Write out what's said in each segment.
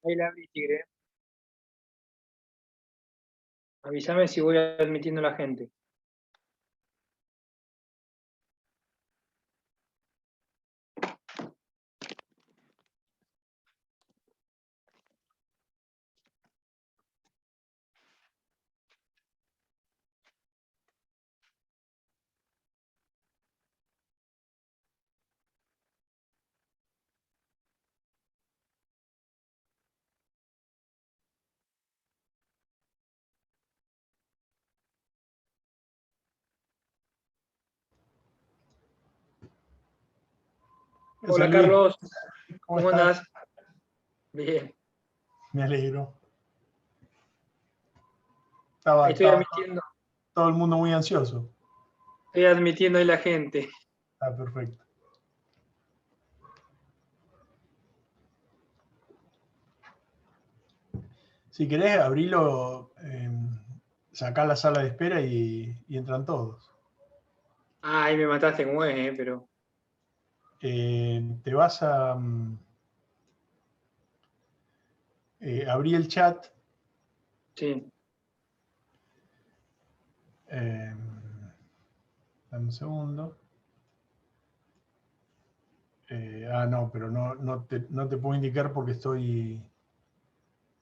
Ahí la abrí, Tigre. Avísame si voy admitiendo a la gente. Hola, Carlos. ¿Cómo andás? Bien. Me alegro. Estoy admitiendo. Todo el mundo muy ansioso. Estoy admitiendo ahí la gente. Está perfecto. Si querés, abrilo, sacá la sala de espera y entran todos. Ahí me mataste como es, pero... Te vas a... abrí el chat. Sí. Dame un segundo. No, pero no te puedo indicar porque estoy...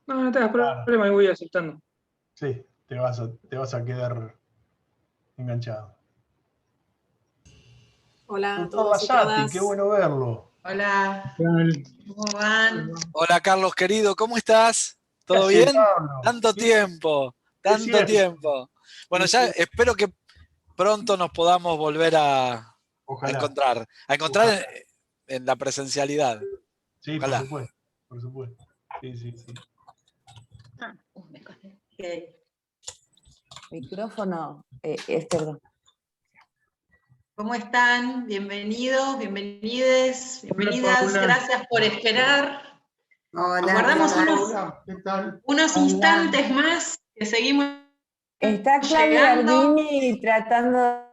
No te das problema, ahí voy aceptando. Sí, te vas a quedar enganchado. Hola a todos y todas. Qué bueno verlo. Hola, ¿cómo van? Hola Carlos querido, ¿cómo estás? ¿Todo bien? Tanto tiempo. Bueno, ya espero que pronto nos podamos volver a encontrar. En la presencialidad. Sí, ojalá. por supuesto. Sí. Okay. Micrófono, perdón. ¿Cómo están? Bienvenidos, bienvenidas. Paula. Gracias por esperar. Hola, Aguardamos unos instantes más que seguimos. Está Claudia Ardini tratando.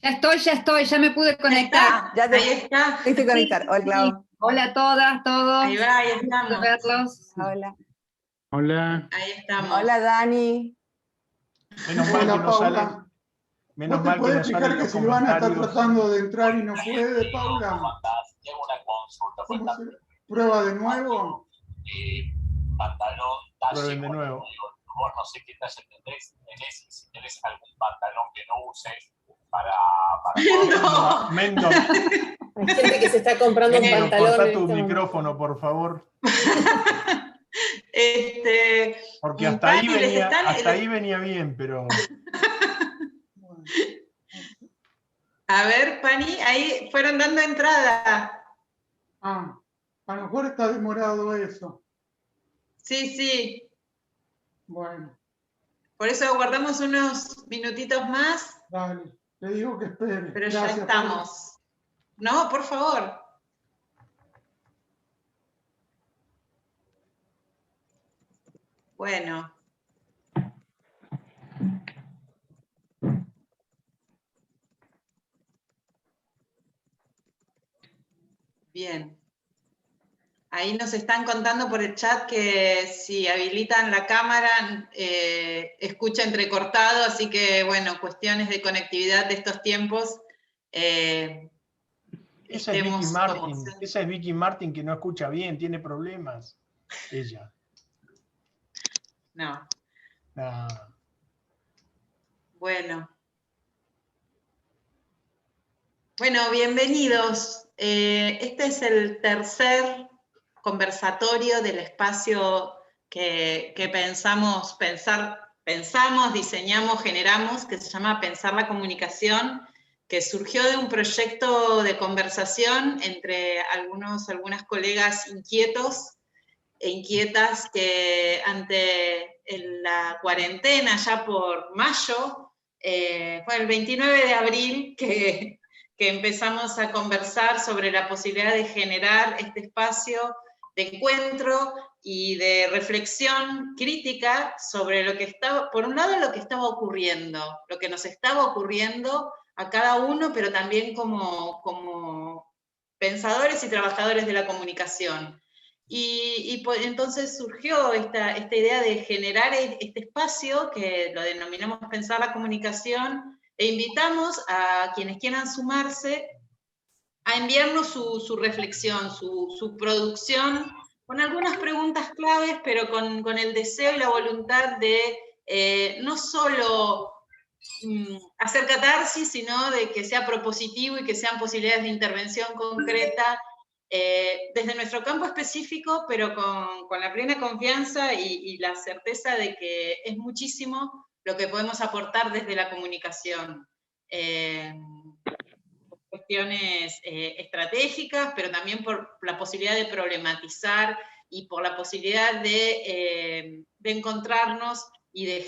Ya estoy, ya me pude conectar. Ahí está. Pudiste conectar. Hola, Clau. Hola a todas, todos. Ahí va, ahí estamos. Verlos. Hola. Hola. Ahí estamos. Hola, Dani. Menos mal que no sale. ¿Vos te podés fijar que Silvana está tratando de entrar y no puede, Paula? ¿Prueba de nuevo? Prueben de nuevo. Vos no sé qué talla tenés y si tenés algún pantalón que no uses para... Mendo. Hay gente que se está comprando un pantalón. Cortá tu micrófono, por favor. Porque hasta ahí venía bien, pero... A ver, Pani, ahí fueron dando entrada. A lo mejor está demorado eso. Sí. Bueno. Por eso aguardamos unos minutitos más. Dale, le digo que espere. Pero gracias, ya estamos. No, por favor. Bueno. Bien. Ahí nos están contando por el chat que si habilitan la cámara, escucha entrecortado, así que, bueno, cuestiones de conectividad de estos tiempos. Esa es Vicky Martin que no escucha bien, tiene problemas. Ella. No. No. Bueno, bienvenidos. Este es el tercer conversatorio del espacio que pensamos, diseñamos, generamos, que se llama Pensar la Comunicación, que surgió de un proyecto de conversación entre algunas colegas inquietos e inquietas que ante la cuarentena, ya por mayo, fue el 29 de abril que empezamos a conversar sobre la posibilidad de generar este espacio de encuentro y de reflexión crítica sobre lo que estaba, por un lado, lo que estaba ocurriendo, lo que nos estaba ocurriendo a cada uno, pero también como pensadores y trabajadores de la comunicación. Entonces surgió esta idea de generar este espacio que lo denominamos Pensar la Comunicación, e invitamos a quienes quieran sumarse a enviarnos su reflexión, su producción, con algunas preguntas claves, pero con el deseo y la voluntad de no solo hacer catarsis, sino de que sea propositivo y que sean posibilidades de intervención concreta desde nuestro campo específico, pero con la plena confianza y la certeza de que es muchísimo lo que podemos aportar desde la comunicación. Cuestiones estratégicas, pero también por la posibilidad de problematizar y por la posibilidad de encontrarnos y de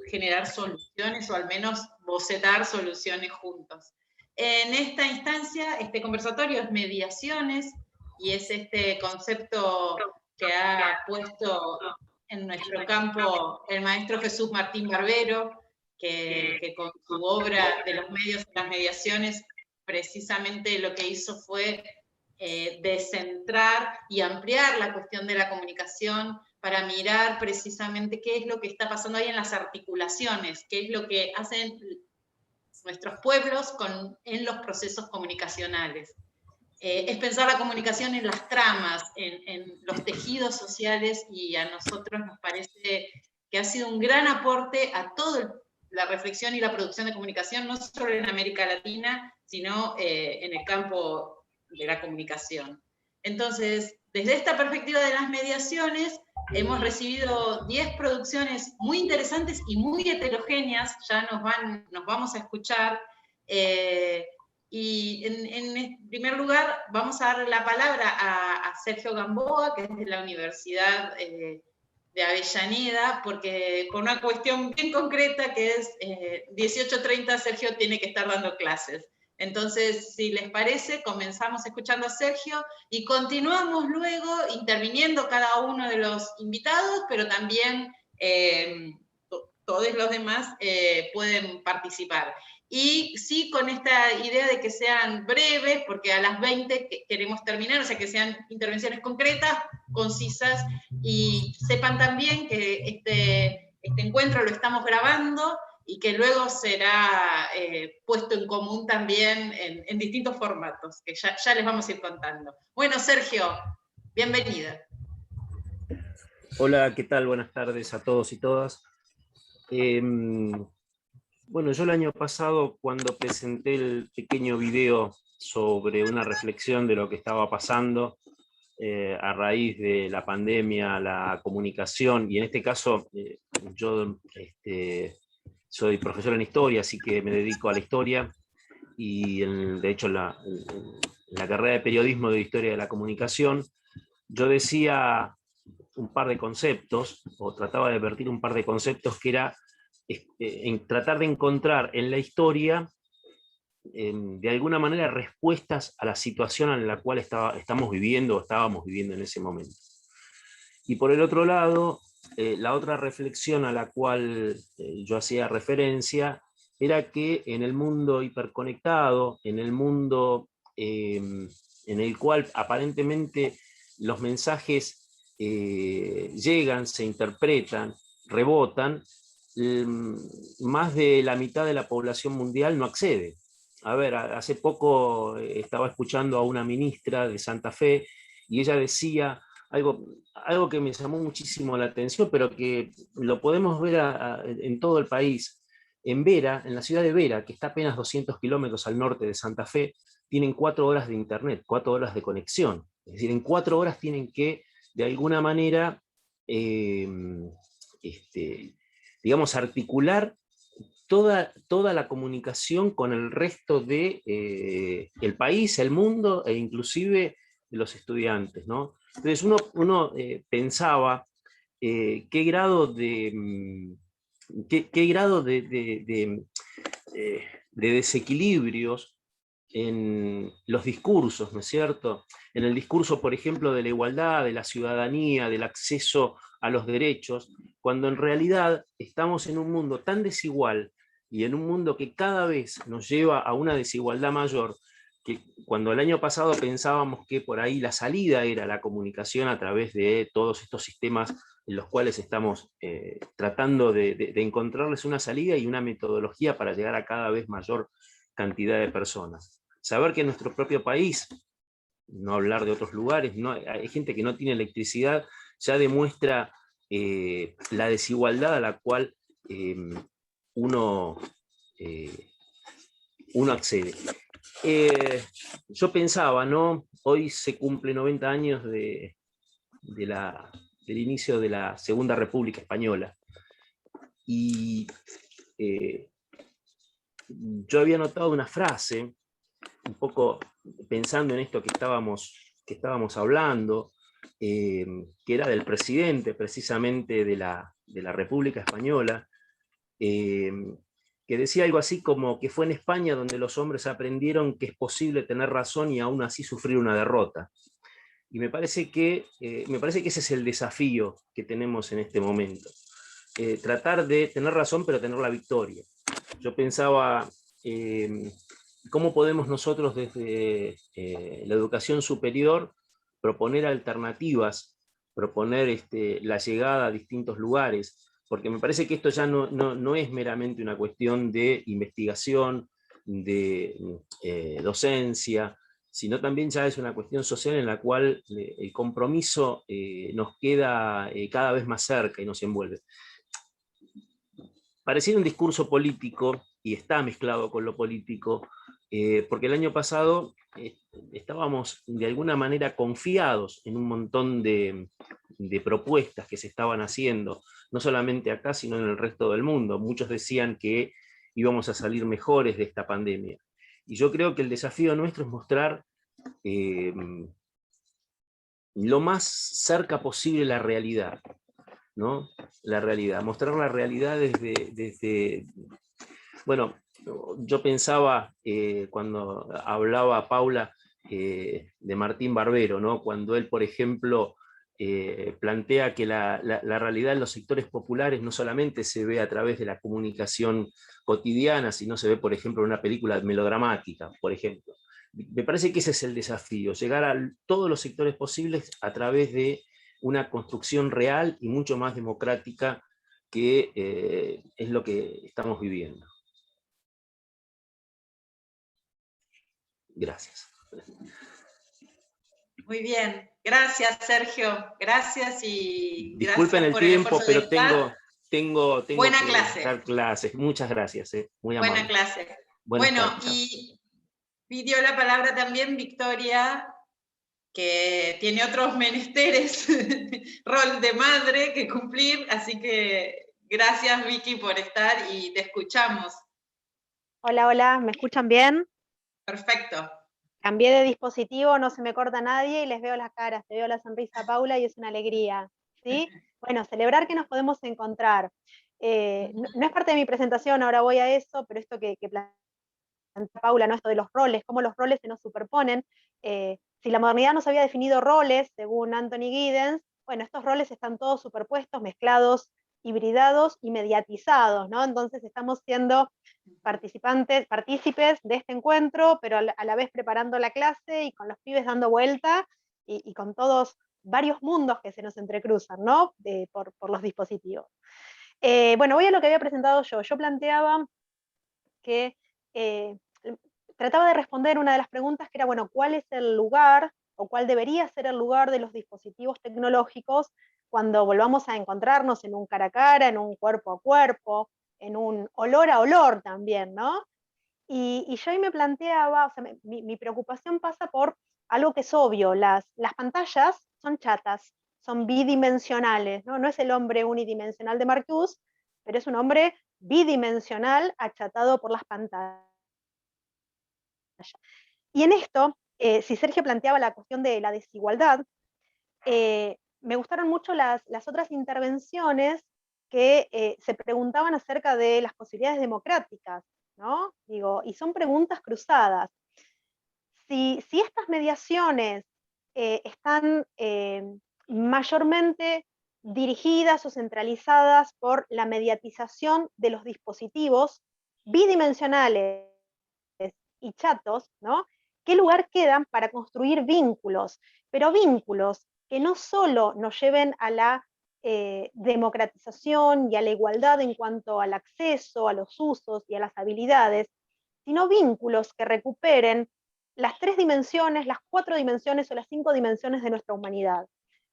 generar soluciones, o al menos bocetar soluciones juntos. En esta instancia, este conversatorio es mediaciones, y es este concepto que ha puesto en nuestro campo el maestro Jesús Martín Barbero, que con su obra de los medios y las mediaciones, precisamente lo que hizo fue descentrar y ampliar la cuestión de la comunicación para mirar precisamente qué es lo que está pasando ahí en las articulaciones, qué es lo que hacen nuestros pueblos en los procesos comunicacionales. Es pensar la comunicación en las tramas, en los tejidos sociales, y a nosotros nos parece que ha sido un gran aporte a toda la reflexión y la producción de comunicación, no solo en América Latina, sino en el campo de la comunicación. Entonces, desde esta perspectiva de las mediaciones, hemos recibido 10 producciones muy interesantes y muy heterogéneas, ya nos vamos a escuchar, y en primer lugar vamos a dar la palabra a Sergio Gamboa, que es de la Universidad de Avellaneda, porque por una cuestión bien concreta, que es 18:30 Sergio tiene que estar dando clases. Entonces, si les parece, comenzamos escuchando a Sergio y continuamos luego interviniendo cada uno de los invitados, pero también todos los demás pueden participar. Y sí, con esta idea de que sean breves, porque a las 20 queremos terminar, o sea, que sean intervenciones concretas, concisas, y sepan también que este encuentro lo estamos grabando y que luego será puesto en común también en distintos formatos, que ya les vamos a ir contando. Bueno, Sergio, bienvenida. Hola, ¿qué tal? Buenas tardes a todos y todas. Bueno, yo el año pasado, cuando presenté el pequeño video sobre una reflexión de lo que estaba pasando a raíz de la pandemia, la comunicación, y en este caso yo soy profesor en historia, así que me dedico a la historia, y de hecho la carrera de periodismo de historia de la comunicación, yo decía un par de conceptos, o trataba de vertir un par de conceptos, que era en tratar de encontrar en la historia, de alguna manera, respuestas a la situación en la cual estamos viviendo o estábamos viviendo en ese momento. Y por el otro lado, la otra reflexión a la cual yo hacía referencia era que en el mundo hiperconectado, en el mundo en el cual aparentemente los mensajes llegan, se interpretan, rebotan, más de la mitad de la población mundial no accede. A ver, hace poco estaba escuchando a una ministra de Santa Fe y ella decía algo que me llamó muchísimo la atención, pero que lo podemos ver en todo el país. En Vera, en la ciudad de Vera, que está apenas 200 kilómetros al norte de Santa Fe, tienen 4 horas de internet, 4 horas de conexión. Es decir, en 4 horas tienen que, de alguna manera, digamos, articular toda la comunicación con el resto de el país, el mundo, e inclusive de los estudiantes, ¿no? Entonces uno pensaba qué grado de desequilibrios en los discursos, ¿no es cierto? En el discurso, por ejemplo, de la igualdad, de la ciudadanía, del acceso a los derechos, cuando en realidad estamos en un mundo tan desigual y en un mundo que cada vez nos lleva a una desigualdad mayor, que cuando el año pasado pensábamos que por ahí la salida era la comunicación a través de todos estos sistemas en los cuales estamos tratando de encontrarles una salida y una metodología para llegar a cada vez mayor cantidad de personas. Saber que en nuestro propio país, no hablar de otros lugares, hay gente que no tiene electricidad, ya demuestra la desigualdad a la cual uno accede. Yo pensaba, ¿no? Hoy se cumple 90 años del inicio de la Segunda República Española. Y yo había notado una frase, un poco pensando en esto que estábamos hablando, que era del presidente precisamente de la República Española, que decía algo así como que fue en España donde los hombres aprendieron que es posible tener razón y aún así sufrir una derrota. Y me parece que ese es el desafío que tenemos en este momento. Tratar de tener razón pero tener la victoria. Yo pensaba, ¿cómo podemos nosotros desde la educación superior proponer alternativas, proponer la llegada a distintos lugares? Porque me parece que esto ya no es meramente una cuestión de investigación, de docencia, sino también ya es una cuestión social en la cual el compromiso nos queda cada vez más cerca y nos envuelve. Pareciera un discurso político, y está mezclado con lo político, porque el año pasado estábamos de alguna manera confiados en un montón de propuestas que se estaban haciendo, no solamente acá, sino en el resto del mundo. Muchos decían que íbamos a salir mejores de esta pandemia. Y yo creo que el desafío nuestro es mostrar lo más cerca posible la realidad, ¿no? La realidad, mostrar la realidad desde bueno, yo pensaba cuando hablaba Paula de Martín Barbero, ¿no? Cuando él, por ejemplo, plantea que la realidad en los sectores populares no solamente se ve a través de la comunicación cotidiana, sino se ve, por ejemplo, en una película melodramática, por ejemplo. Me parece que ese es el desafío, llegar a todos los sectores posibles a través de una construcción real y mucho más democrática, que es lo que estamos viviendo. Gracias. Muy bien, gracias Sergio, gracias y disculpen gracias el tiempo, pero tengo buena que clase. dar clases. Muchas gracias, muy amable. Buena clase. Buenas bueno, tardes. Y pidió la palabra también Victoria, que tiene otros menesteres, rol de madre que cumplir, así que gracias Vicky por estar y te escuchamos. Hola, hola, ¿me escuchan bien? Perfecto. Cambié de dispositivo, no se me corta nadie y les veo las caras, te veo la sonrisa a Paula y es una alegría, ¿sí? Bueno, celebrar que nos podemos encontrar. No es parte de mi presentación, ahora voy a eso, pero esto que plantea Paula, ¿no? Esto de los roles, cómo los roles se nos superponen. Si la modernidad nos había definido roles, según Anthony Giddens, bueno, estos roles están todos superpuestos, mezclados, hibridados y mediatizados, ¿no? Entonces estamos siendo partícipes de este encuentro, pero a la vez preparando la clase y con los pibes dando vuelta y con todos varios mundos que se nos entrecruzan, ¿no? Por los dispositivos. Bueno, voy a lo que había presentado yo. Yo planteaba que trataba de responder una de las preguntas que era, bueno, ¿cuál es el lugar o cuál debería ser el lugar de los dispositivos tecnológicos cuando volvamos a encontrarnos en un cara a cara, en un cuerpo a cuerpo, en un olor a olor también, ¿no? Y yo ahí me planteaba, o sea, mi preocupación pasa por algo que es obvio, las pantallas son chatas, son bidimensionales, ¿no? No es el hombre unidimensional de Marcuse, pero es un hombre bidimensional achatado por las pantallas. Y en esto, si Sergio planteaba la cuestión de la desigualdad, me gustaron mucho las otras intervenciones que se preguntaban acerca de las posibilidades democráticas, ¿no? Digo, y son preguntas cruzadas. Si estas mediaciones están mayormente dirigidas o centralizadas por la mediatización de los dispositivos bidimensionales y chatos, ¿no? ¿Qué lugar quedan para construir vínculos? Pero vínculos que no solo nos lleven a la democratización y a la igualdad en cuanto al acceso, a los usos y a las habilidades, sino vínculos que recuperen las 3 dimensiones, las 4 dimensiones o las 5 dimensiones de nuestra humanidad.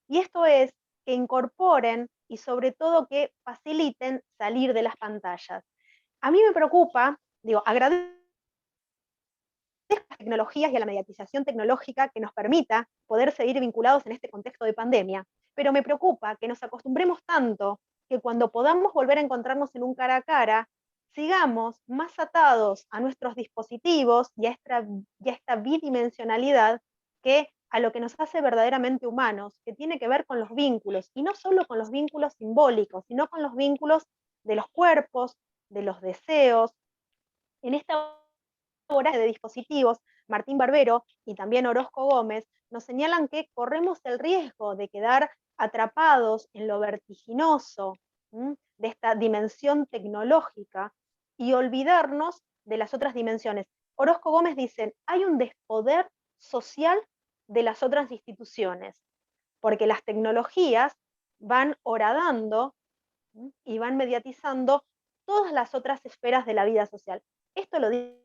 Y esto es que incorporen y sobre todo que faciliten salir de las pantallas. A mí me preocupa, agradezco a las tecnologías y a la mediatización tecnológica que nos permita poder seguir vinculados en este contexto de pandemia, pero me preocupa que nos acostumbremos tanto que cuando podamos volver a encontrarnos en un cara a cara, sigamos más atados a nuestros dispositivos y a esta bidimensionalidad que a lo que nos hace verdaderamente humanos, que tiene que ver con los vínculos, y no solo con los vínculos simbólicos, sino con los vínculos de los cuerpos, de los deseos. En esta hora de dispositivos, Martín Barbero y también Orozco Gómez nos señalan que corremos el riesgo de quedar atrapados en lo vertiginoso de esta dimensión tecnológica y olvidarnos de las otras dimensiones. Orozco Gómez dice, hay un despoder social de las otras instituciones, porque las tecnologías van horadando y van mediatizando todas las otras esferas de la vida social. Esto lo dice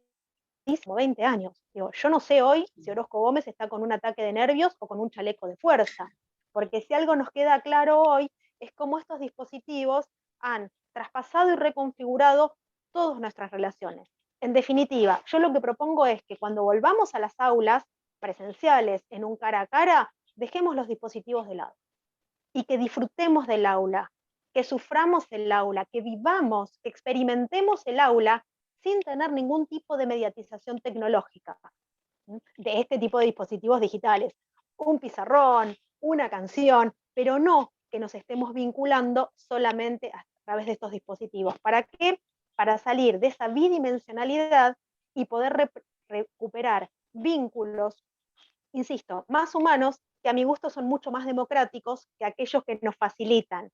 20 años. Yo no sé hoy si Orozco Gómez está con un ataque de nervios o con un chaleco de fuerza, porque si algo nos queda claro hoy es cómo estos dispositivos han traspasado y reconfigurado todas nuestras relaciones. En definitiva, yo lo que propongo es que cuando volvamos a las aulas presenciales en un cara a cara, dejemos los dispositivos de lado y que disfrutemos del aula, que suframos el aula, que vivamos, que experimentemos el aula sin tener ningún tipo de mediatización tecnológica de este tipo de dispositivos digitales. Un pizarrón, una canción, pero no que nos estemos vinculando solamente a través de estos dispositivos. ¿Para qué? Para salir de esa bidimensionalidad y poder recuperar vínculos, insisto, más humanos, que a mi gusto son mucho más democráticos que aquellos que nos facilitan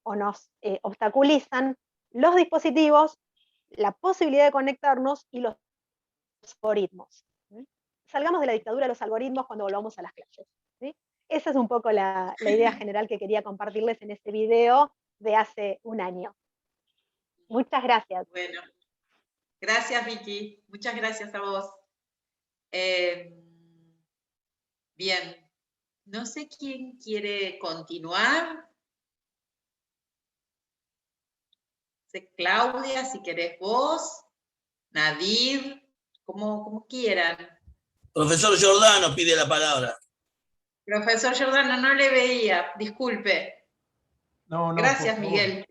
o nos obstaculizan los dispositivos, la posibilidad de conectarnos y los algoritmos. Salgamos de la dictadura de los algoritmos cuando volvamos a las clases. ¿Sí? Esa es un poco la idea general que quería compartirles en este video de hace un año. Muchas gracias. Bueno, gracias Vicky, muchas gracias a vos. Bien, no sé quién quiere continuar. Claudia, si querés vos, Nadir, como quieran. Profesor Giordano pide la palabra. Profesor Giordano, no le veía, disculpe. No, gracias, Miguel.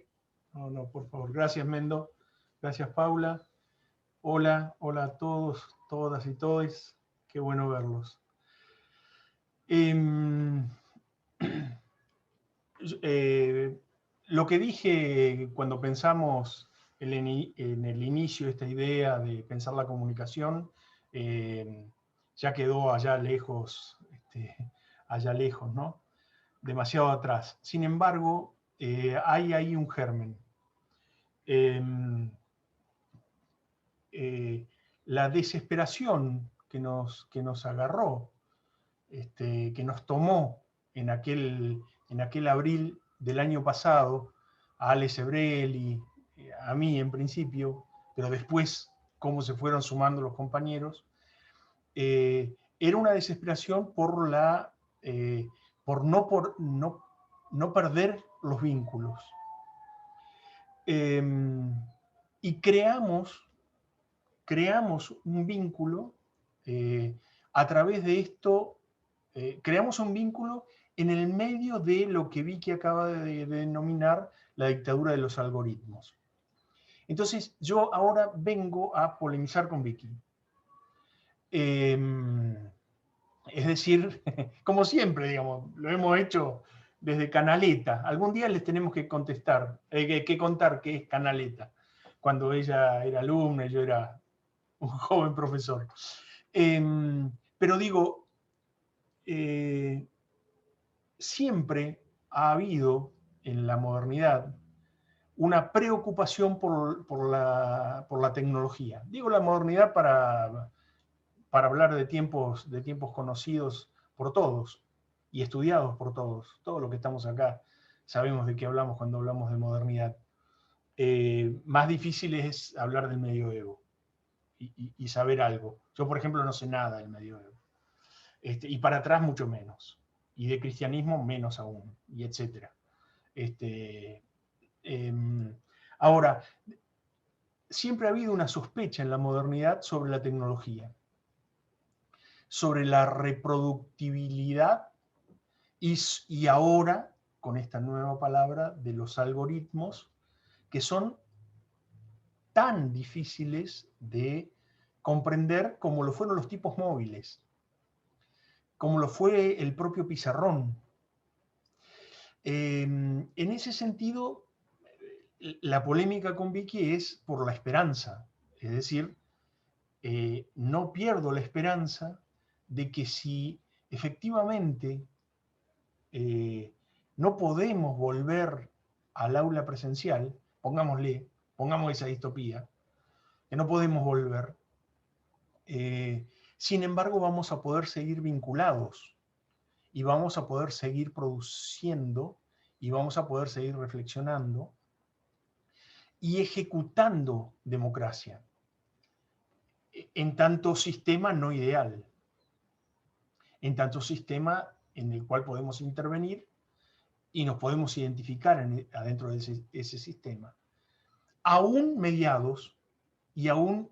No, por favor. Gracias, Mendo. Gracias, Paula. Hola a todos, todas y todes. Qué bueno verlos. Lo que dije cuando pensamos en el inicio de esta idea de pensar la comunicación, ya quedó allá lejos, ¿no? Demasiado atrás. Sin embargo, hay ahí un germen. La desesperación que nos agarró, que nos tomó en aquel abril del año pasado, a Ale Sebrelli, a mí en principio, pero después cómo se fueron sumando los compañeros, era una desesperación por no perder los vínculos. Y creamos un vínculo a través de esto, creamos un vínculo en el medio de lo que Vicky acaba de denominar la dictadura de los algoritmos. Entonces, yo ahora vengo a polemizar con Vicky. Es decir, como siempre, digamos, lo hemos hecho desde Canaleta. Algún día les tenemos que contar qué es Canaleta, cuando ella era alumna y yo era un joven profesor. Pero digo, siempre ha habido en la modernidad una preocupación por la tecnología. Digo la modernidad para hablar de tiempos conocidos por todos y estudiados por todos. Todos los que estamos acá sabemos de qué hablamos cuando hablamos de modernidad. Más difícil es hablar del medioevo y saber algo. Yo, por ejemplo, no sé nada del medioevo. Y para atrás mucho menos. Y de cristianismo menos aún, y etcétera. Ahora, siempre ha habido una sospecha en la modernidad sobre la tecnología, sobre la reproductibilidad y ahora, con esta nueva palabra, de los algoritmos, que son tan difíciles de comprender como lo fueron los tipos móviles, como lo fue el propio pizarrón. En ese sentido, la polémica con Vicky es por la esperanza, es decir, no pierdo la esperanza de que si efectivamente no podemos volver al aula presencial, pongamos esa distopía, que no podemos volver, sin embargo vamos a poder seguir vinculados y vamos a poder seguir produciendo y vamos a poder seguir reflexionando y ejecutando democracia en tanto sistema no ideal, en tanto sistema en el cual podemos intervenir y nos podemos identificar adentro de ese sistema, aún mediados y aún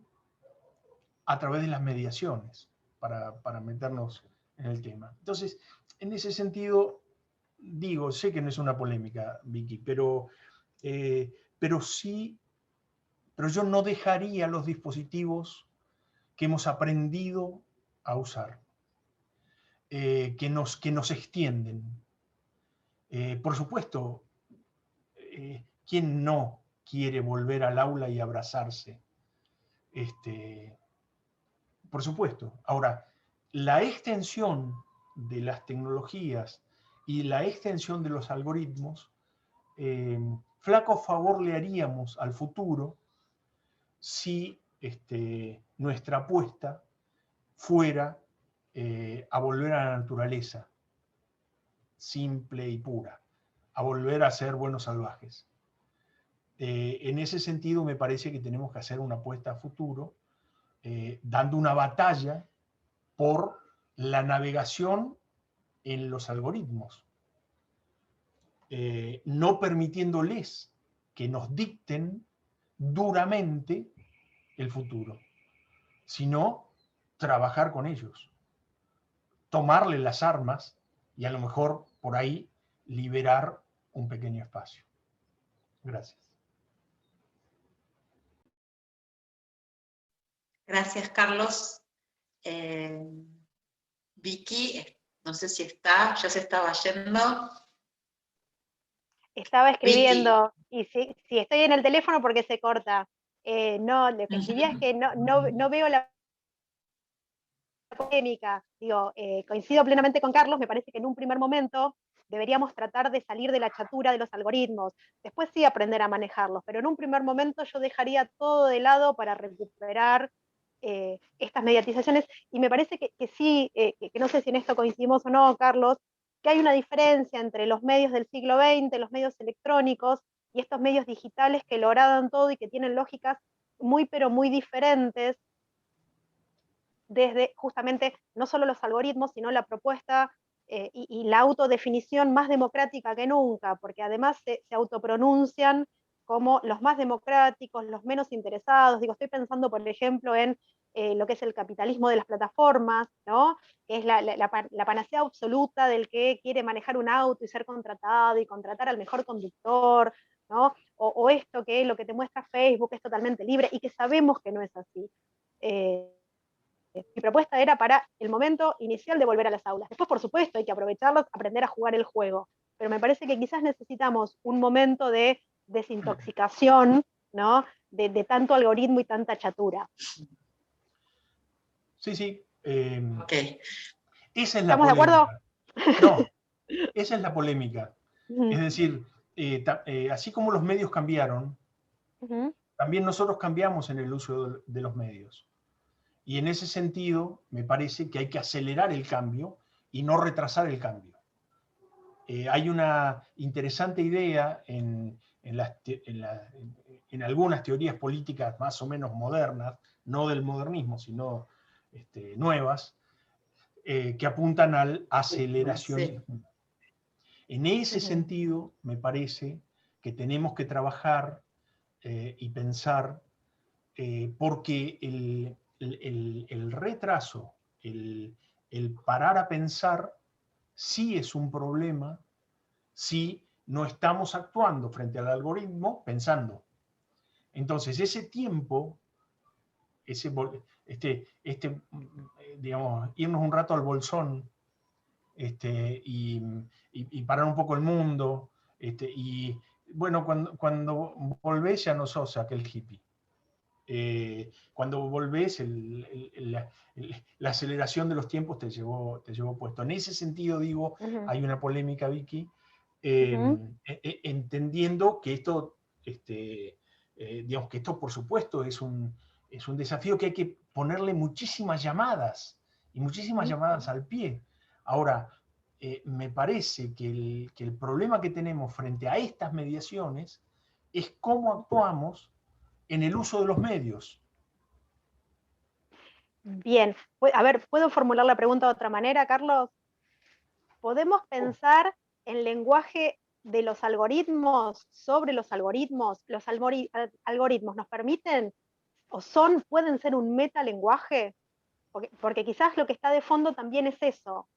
a través de las mediaciones, para meternos en el tema. Entonces, en ese sentido, digo, sé que no es una polémica, Vicky, pero yo no dejaría los dispositivos que hemos aprendido a usar, que nos extienden. Por supuesto, ¿quién no quiere volver al aula y abrazarse? Por supuesto. Ahora, la extensión de las tecnologías y la extensión de los algoritmos, flaco favor le haríamos al futuro si nuestra apuesta fuera a volver a la naturaleza, simple y pura, a volver a ser buenos salvajes. En ese sentido me parece que tenemos que hacer una apuesta a futuro, dando una batalla por la navegación en los algoritmos, no permitiéndoles que nos dicten duramente el futuro, sino trabajar con ellos, tomarle las armas y a lo mejor por ahí liberar un pequeño espacio. Gracias. Gracias, Carlos. Vicky, no sé si está, ya se estaba yendo. Estaba escribiendo, y si estoy en el teléfono porque se corta. No, lo que escribía es que no veo la polémica. Digo, coincido plenamente con Carlos, me parece que en un primer momento deberíamos tratar de salir de la chatura de los algoritmos, después sí aprender a manejarlos, pero en un primer momento yo dejaría todo de lado para recuperar estas mediatizaciones, y me parece que sí, que no sé si en esto coincidimos o no, Carlos, que hay una diferencia entre los medios del siglo XX, los medios electrónicos, y estos medios digitales que lo agradan todo y que tienen lógicas muy pero muy diferentes, desde justamente no solo los algoritmos, sino la propuesta y la autodefinición más democrática que nunca, porque además se autopronuncian como los más democráticos, los menos interesados. Digo, estoy pensando, por ejemplo, en lo que es el capitalismo de las plataformas, ¿no? Que es la panacea absoluta del que quiere manejar un auto y ser contratado y contratar al mejor conductor, ¿no? O esto que lo que te muestra Facebook es totalmente libre y que sabemos que no es así. Mi propuesta era para el momento inicial de volver a las aulas. Después, por supuesto, hay que aprovecharlos, aprender a jugar el juego. Pero me parece que quizás necesitamos un momento de desintoxicación, ¿no? De tanto algoritmo y tanta chatura. Sí, sí. Okay. Esa es la ¿Estamos de acuerdo? No, esa es la polémica. Es decir, así como los medios cambiaron, también nosotros cambiamos en el uso de los medios. Y en ese sentido, me parece que hay que acelerar el cambio y no retrasar el cambio. Hay una interesante idea en algunas teorías políticas más o menos modernas, no del modernismo, sino nuevas, que apuntan al aceleracionismo. En ese sentido, me parece que tenemos que trabajar y pensar, porque el retraso, el parar a pensar, sí es un problema si no estamos actuando frente al algoritmo pensando. Entonces, ese tiempo, digamos, irnos un rato al bolsón, y parar un poco el mundo, y bueno, cuando volvés ya no sos aquel hippie. Cuando volvés, la aceleración de los tiempos te llevó puesto. En ese sentido, digo, hay una polémica, Vicky, entendiendo que esto, digamos que esto por supuesto es un desafío que hay que ponerle muchísimas llamadas, y muchísimas llamadas al pie. Ahora, me parece que el problema que tenemos frente a estas mediaciones es cómo actuamos en el uso de los medios. Bien, a ver, ¿puedo formular la pregunta de otra manera, Carlos? ¿Podemos pensar en lenguaje de los algoritmos, sobre los algoritmos? ¿Los algoritmos nos permiten o pueden ser un metalenguaje? Porque quizás lo que está de fondo también es eso.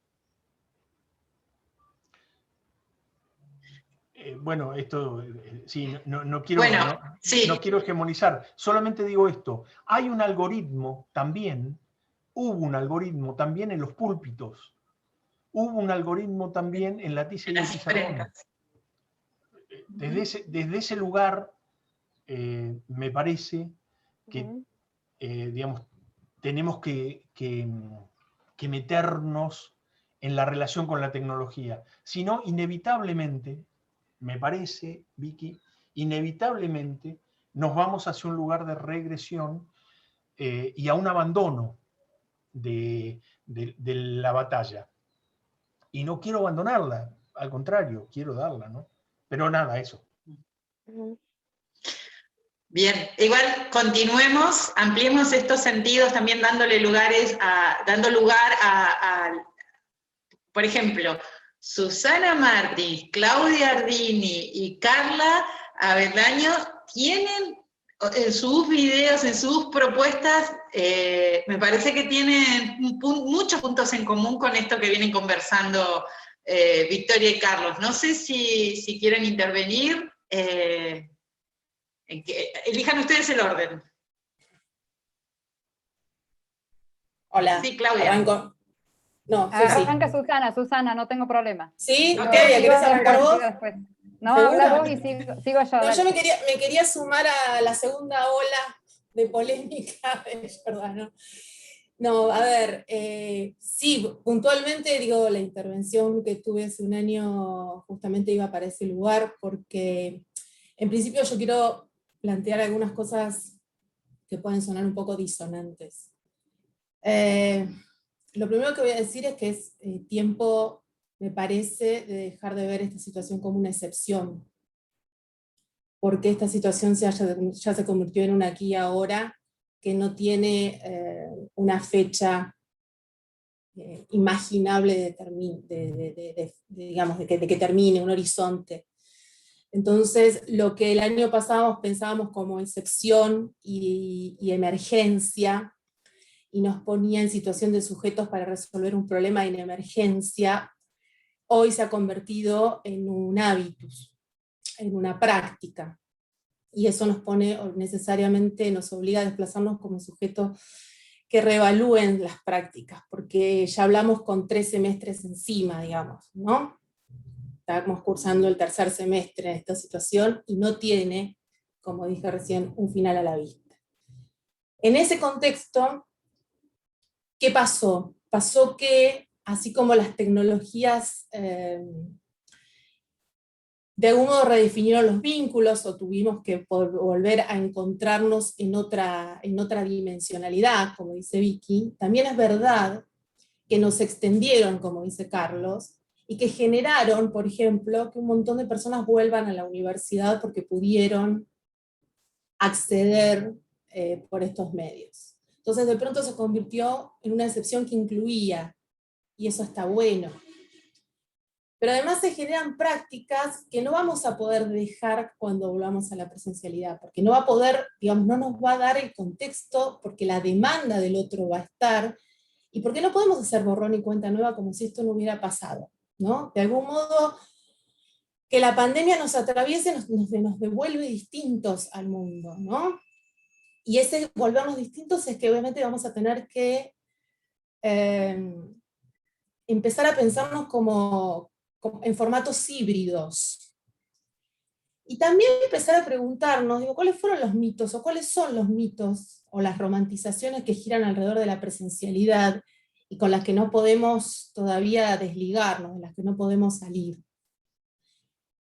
Bueno, esto, sí, no quiero, bueno, no quiero hegemonizar, solamente digo esto, hay un algoritmo también, hubo un algoritmo también en los púlpitos, hubo un algoritmo también en la tiza y el pizarrón. Desde ese lugar, me parece que, digamos, tenemos que meternos en la relación con la tecnología, si no, inevitablemente, me parece, Vicky, inevitablemente nos vamos hacia un lugar de regresión y a un abandono de la batalla. Y no quiero abandonarla, al contrario, quiero darla, ¿no? Pero nada, eso. Bien, igual continuemos, ampliemos estos sentidos también dando lugar a, por ejemplo, Susana Martins, Claudia Ardini y Carla Avendaño tienen en sus videos, en sus propuestas, me parece que tienen muchos puntos en común con esto que vienen conversando Victoria y Carlos. No sé si quieren intervenir. Elijan ustedes el orden. Hola. Sí, Claudia. Arranco. No, arranca Susana, no tengo problema. ¿Sí? Victoria, ¿querés arrancar vos? No, habla vos y sigo yo. No, yo me quería sumar a la segunda ola de polémica de Giordano. No, a ver, sí, puntualmente digo, la intervención que tuve hace un año justamente iba para ese lugar, porque en principio yo quiero plantear algunas cosas que pueden sonar un poco disonantes. Lo primero que voy a decir es que es tiempo, me parece, de dejar de ver esta situación como una excepción, porque esta situación ya se convirtió en un aquí y ahora que no tiene una fecha imaginable digamos, de que termine, un horizonte. Entonces, lo que el año pasado pensábamos como excepción y emergencia, y nos ponía en situación de sujetos para resolver un problema en emergencia, hoy se ha convertido en un hábitus, en una práctica. Y eso nos pone necesariamente, nos obliga a desplazarnos como sujetos que reevalúen las prácticas, porque ya hablamos con 3 semestres encima, digamos, ¿no? Estamos cursando el 3er semestre en esta situación y no tiene, como dije recién, un final a la vista. En ese contexto, ¿qué pasó? Pasó que, así como las tecnologías de algún modo redefinieron los vínculos o tuvimos que volver a encontrarnos en otra dimensionalidad, como dice Vicky. También es verdad que nos extendieron, como dice Carlos, y que generaron, por ejemplo, que un montón de personas vuelvan a la universidad porque pudieron acceder por estos medios. Entonces de pronto se convirtió en una excepción que incluía, y eso está bueno. Pero además se generan prácticas que no vamos a poder dejar cuando volvamos a la presencialidad, porque no va a poder, digamos, no nos va a dar el contexto, porque la demanda del otro va a estar, y porque no podemos hacer borrón y cuenta nueva como si esto no hubiera pasado, ¿no? De algún modo, que la pandemia nos atraviese nos devuelve distintos al mundo, ¿no? Y ese volvernos distintos es que obviamente vamos a tener que empezar a pensarnos como en formatos híbridos. Y también empezar a preguntarnos, digo, ¿cuáles fueron los mitos, o cuáles son los mitos, o las romantizaciones que giran alrededor de la presencialidad, y con las que no podemos todavía desligarnos, de las que no podemos salir?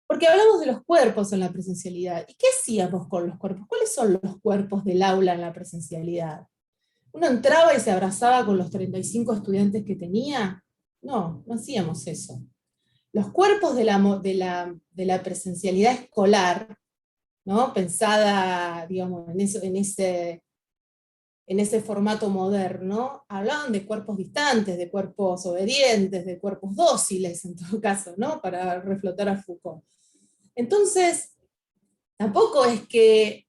Porque hablamos de los cuerpos en la presencialidad. ¿Y qué hacíamos con los cuerpos? ¿Cuáles son los cuerpos del aula en la presencialidad? ¿Uno entraba y se abrazaba con los 35 estudiantes que tenía? No, no hacíamos eso. Los cuerpos de la presencialidad escolar, ¿no? Pensada, digamos, en ese formato moderno, hablaban de cuerpos distantes, de cuerpos obedientes, de cuerpos dóciles, en todo caso, ¿no? Para reflotar a Foucault. Entonces, tampoco es que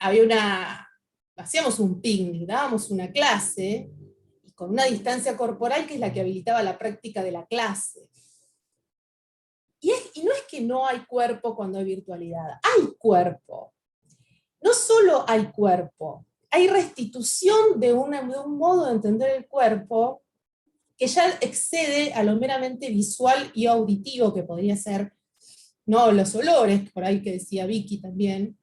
hacíamos un picnic, dábamos una clase, y con una distancia corporal que es la que habilitaba la práctica de la clase. Y no es que no hay cuerpo cuando hay virtualidad, hay cuerpo. No solo hay cuerpo, hay restitución de un modo de entender el cuerpo que ya excede a lo meramente visual y auditivo, que podría ser, ¿no?, los olores, por ahí que decía Vicky también.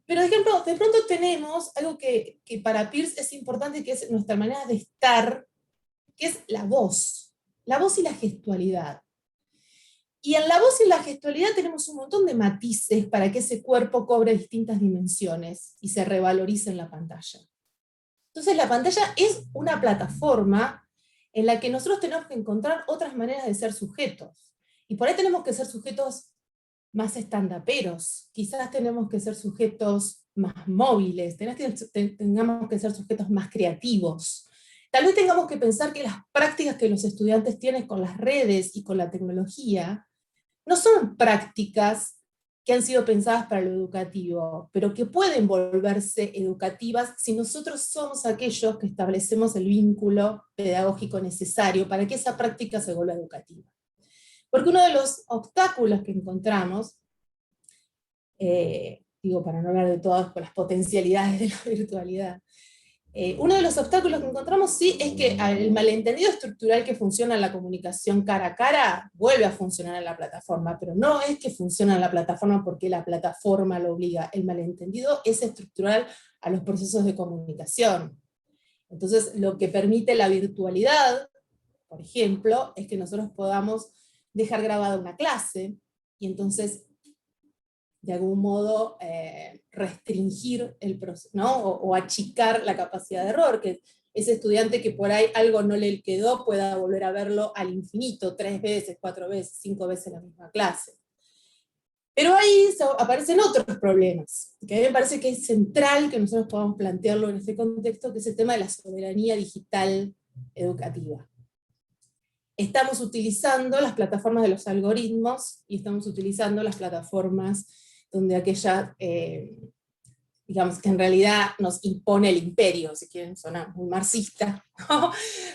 Pero de pronto tenemos algo que para Peirce es importante, que es nuestra manera de estar, que es la voz y la gestualidad. Y en la voz y en la gestualidad tenemos un montón de matices para que ese cuerpo cobre distintas dimensiones y se revalorice en la pantalla. Entonces la pantalla es una plataforma en la que nosotros tenemos que encontrar otras maneras de ser sujetos. Y por ahí tenemos que ser sujetos más estandaperos, quizás tenemos que ser sujetos más móviles, tengamos que ser sujetos más creativos. Tal vez tengamos que pensar que las prácticas que los estudiantes tienen con las redes y con la tecnología no son prácticas que han sido pensadas para lo educativo, pero que pueden volverse educativas si nosotros somos aquellos que establecemos el vínculo pedagógico necesario para que esa práctica se vuelva educativa. Porque uno de los obstáculos que encontramos, digo para no hablar de todas las potencialidades de la virtualidad, uno de los obstáculos que encontramos sí es que el malentendido estructural que funciona en la comunicación cara a cara vuelve a funcionar en la plataforma, pero no es que funciona en la plataforma porque la plataforma lo obliga, el malentendido es estructural a los procesos de comunicación. Entonces lo que permite la virtualidad, por ejemplo, es que nosotros podamos dejar grabada una clase, y entonces de algún modo restringir el proceso, ¿no? o achicar la capacidad de error, que ese estudiante que por ahí algo no le quedó pueda volver a verlo al infinito, 3 veces, 4 veces, 5 veces la misma clase. Pero ahí aparecen otros problemas, que a mí me parece que es central que nosotros podamos plantearlo en este contexto, que es el tema de la soberanía digital educativa. Estamos utilizando las plataformas de los algoritmos, y estamos utilizando las plataformas donde aquella, digamos, que en realidad nos impone el imperio, si quieren sonar muy marxista, ¿no?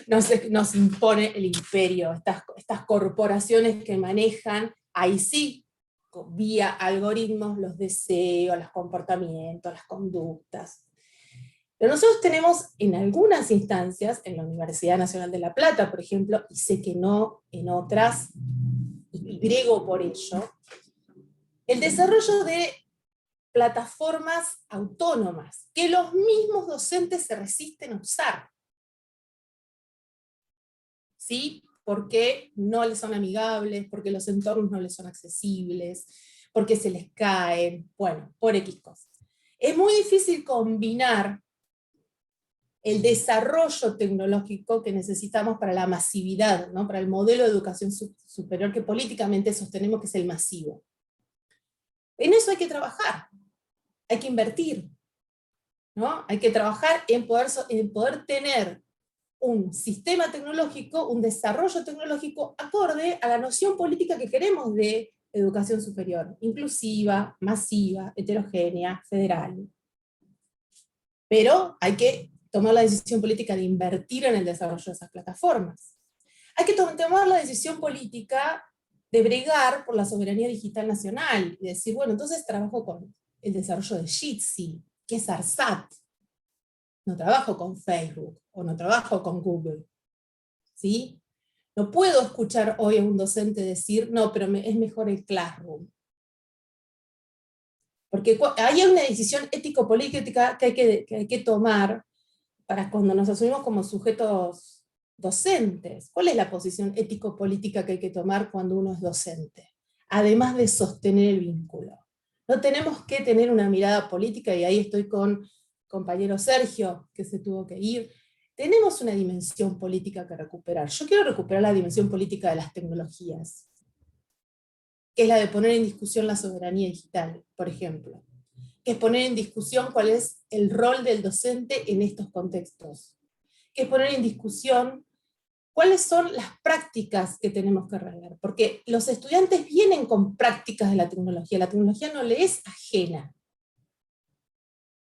nos impone el imperio, estas corporaciones que manejan, ahí sí, vía algoritmos, los deseos, los comportamientos, las conductas. Pero nosotros tenemos en algunas instancias, en la Universidad Nacional de La Plata, por ejemplo, y sé que no en otras, y brego por ello, el desarrollo de plataformas autónomas, que los mismos docentes se resisten a usar. ¿Sí? Porque no les son amigables, porque los entornos no les son accesibles, porque se les caen, bueno, por X cosas. Es muy difícil combinar el desarrollo tecnológico que necesitamos para la masividad, ¿no? Para el modelo de educación superior que políticamente sostenemos que es el masivo. En eso hay que trabajar, hay que invertir, ¿no? Hay que trabajar en poder tener un sistema tecnológico, un desarrollo tecnológico acorde a la noción política que queremos de educación superior, inclusiva, masiva, heterogénea, federal. Pero hay que tomar la decisión política de invertir en el desarrollo de esas plataformas. Hay que tomar la decisión política de bregar por la soberanía digital nacional, y decir, bueno, entonces trabajo con el desarrollo de Jitsi, que es ARSAT. No trabajo con Facebook, o no trabajo con Google. ¿Sí? No puedo escuchar hoy a un docente decir, no, pero es mejor el Classroom. Porque hay una decisión ético-política que hay que tomar para cuando nos asumimos como sujetos docentes. ¿Cuál es la posición ético-política que hay que tomar cuando uno es docente? Además de sostener el vínculo. No tenemos que tener una mirada política, y ahí estoy con compañero Sergio, que se tuvo que ir. Tenemos una dimensión política que recuperar. Yo quiero recuperar la dimensión política de las tecnologías, que es la de poner en discusión la soberanía digital, por ejemplo. Que es poner en discusión cuál es el rol del docente en estos contextos. Que es poner en discusión cuáles son las prácticas que tenemos que regar. Porque los estudiantes vienen con prácticas de la tecnología no le es ajena.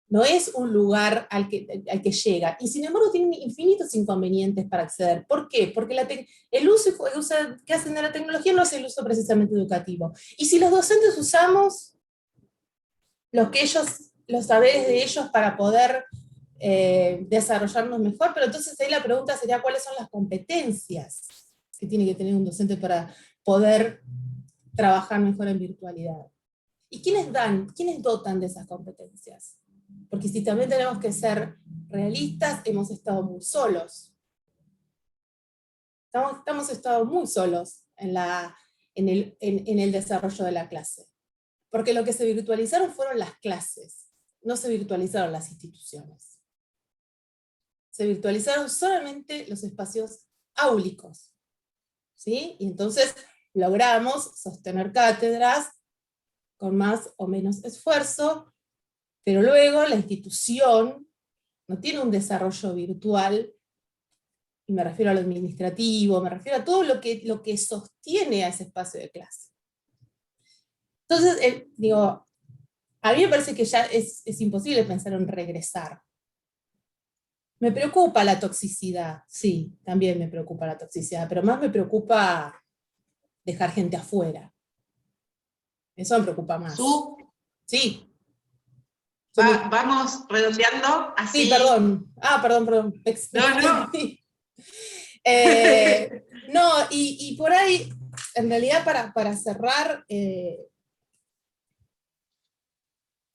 No es un lugar al que llega, y sin embargo tiene infinitos inconvenientes para acceder. ¿Por qué? Porque el uso que hacen de la tecnología no es el uso precisamente educativo. Y si los docentes usamos los saberes de ellos para poder desarrollarnos mejor, pero entonces ahí la pregunta sería cuáles son las competencias que tiene que tener un docente para poder trabajar mejor en virtualidad. ¿Y quiénes dotan de esas competencias? Porque si también tenemos que ser realistas, hemos estado muy solos. Hemos estado muy solos en el desarrollo de la clase. Porque lo que se virtualizaron fueron las clases, no se virtualizaron las instituciones. Se virtualizaron solamente los espacios áulicos. ¿Sí? Y entonces logramos sostener cátedras con más o menos esfuerzo, pero luego la institución no tiene un desarrollo virtual, y me refiero a lo administrativo, me refiero a todo lo que sostiene a ese espacio de clase. Entonces, a mí me parece que ya es imposible pensar en regresar. Me preocupa la toxicidad, sí, también me preocupa la toxicidad, pero más me preocupa dejar gente afuera. Eso me preocupa más. Sí. Vamos redondeando así. Sí, perdón. Perdón. No. No, y por ahí, en realidad para cerrar,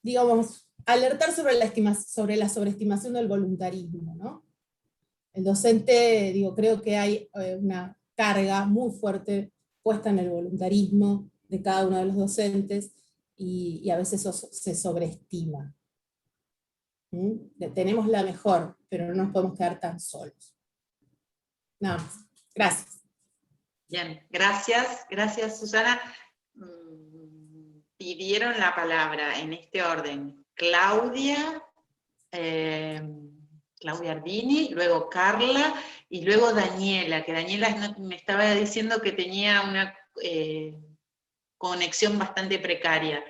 digamos, alertar sobre la sobreestimación del voluntarismo, ¿no? El docente, creo que hay una carga muy fuerte puesta en el voluntarismo de cada uno de los docentes, y a veces eso se sobreestima. Tenemos la mejor, pero no nos podemos quedar tan solos. Nada más. Gracias. Bien, gracias Susana. Pidieron la palabra en este orden: Claudia Ardini, luego Carla, y luego Daniela, que Daniela me estaba diciendo que tenía una conexión bastante precaria.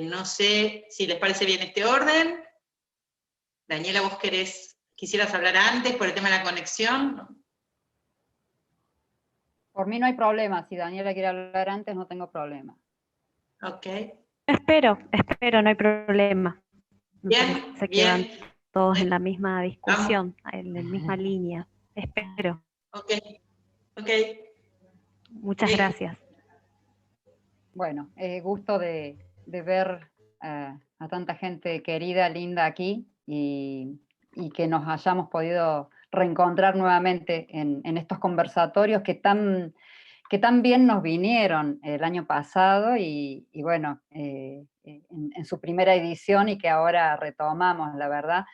No sé si les parece bien este orden. Daniela, ¿vos quisieras hablar antes por el tema de la conexión? Por mí no hay problema, si Daniela quiere hablar antes no tengo problema. Ok. Espero, no hay problema. Bien, que van todos en la misma discusión, en la misma línea. Espero. Ok. Muchas gracias. Bueno, gusto de ver a tanta gente querida, linda aquí, y que nos hayamos podido reencontrar nuevamente en estos conversatorios que que también nos vinieron el año pasado y bueno, en su primera edición y que ahora retomamos, la verdad,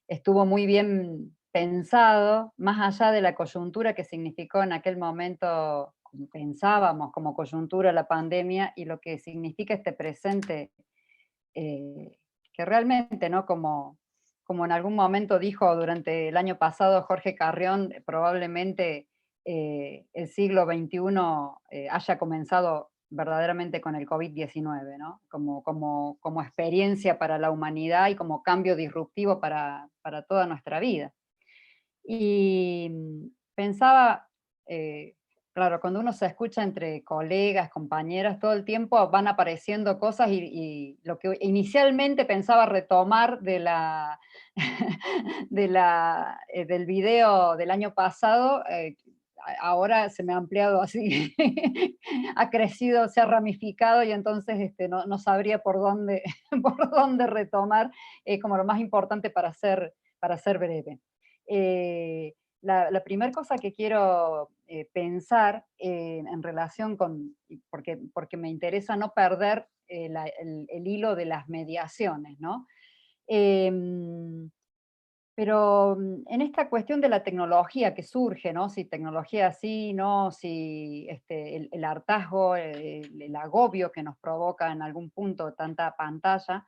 estuvo muy bien pensado, más allá de la coyuntura que significó en aquel momento, pensábamos como coyuntura la pandemia, y lo que significa este presente, que realmente, ¿no? Como en algún momento dijo durante el año pasado Jorge Carrión, probablemente el siglo XXI haya comenzado verdaderamente con el COVID-19, ¿no? Como experiencia para la humanidad y como cambio disruptivo para toda nuestra vida. Y pensaba, claro, cuando uno se escucha entre colegas, compañeras, todo el tiempo van apareciendo cosas y lo que inicialmente pensaba retomar de del video del año pasado, ahora se me ha ampliado así, ha crecido, se ha ramificado y entonces no sabría por dónde, por dónde retomar, como lo más importante para ser breve. La primera cosa que quiero pensar en relación con, porque me interesa no perder el hilo de las mediaciones, ¿no? Pero en esta cuestión de la tecnología que surge, ¿no? Si tecnología sí, no, si el hartazgo, el agobio que nos provoca en algún punto tanta pantalla,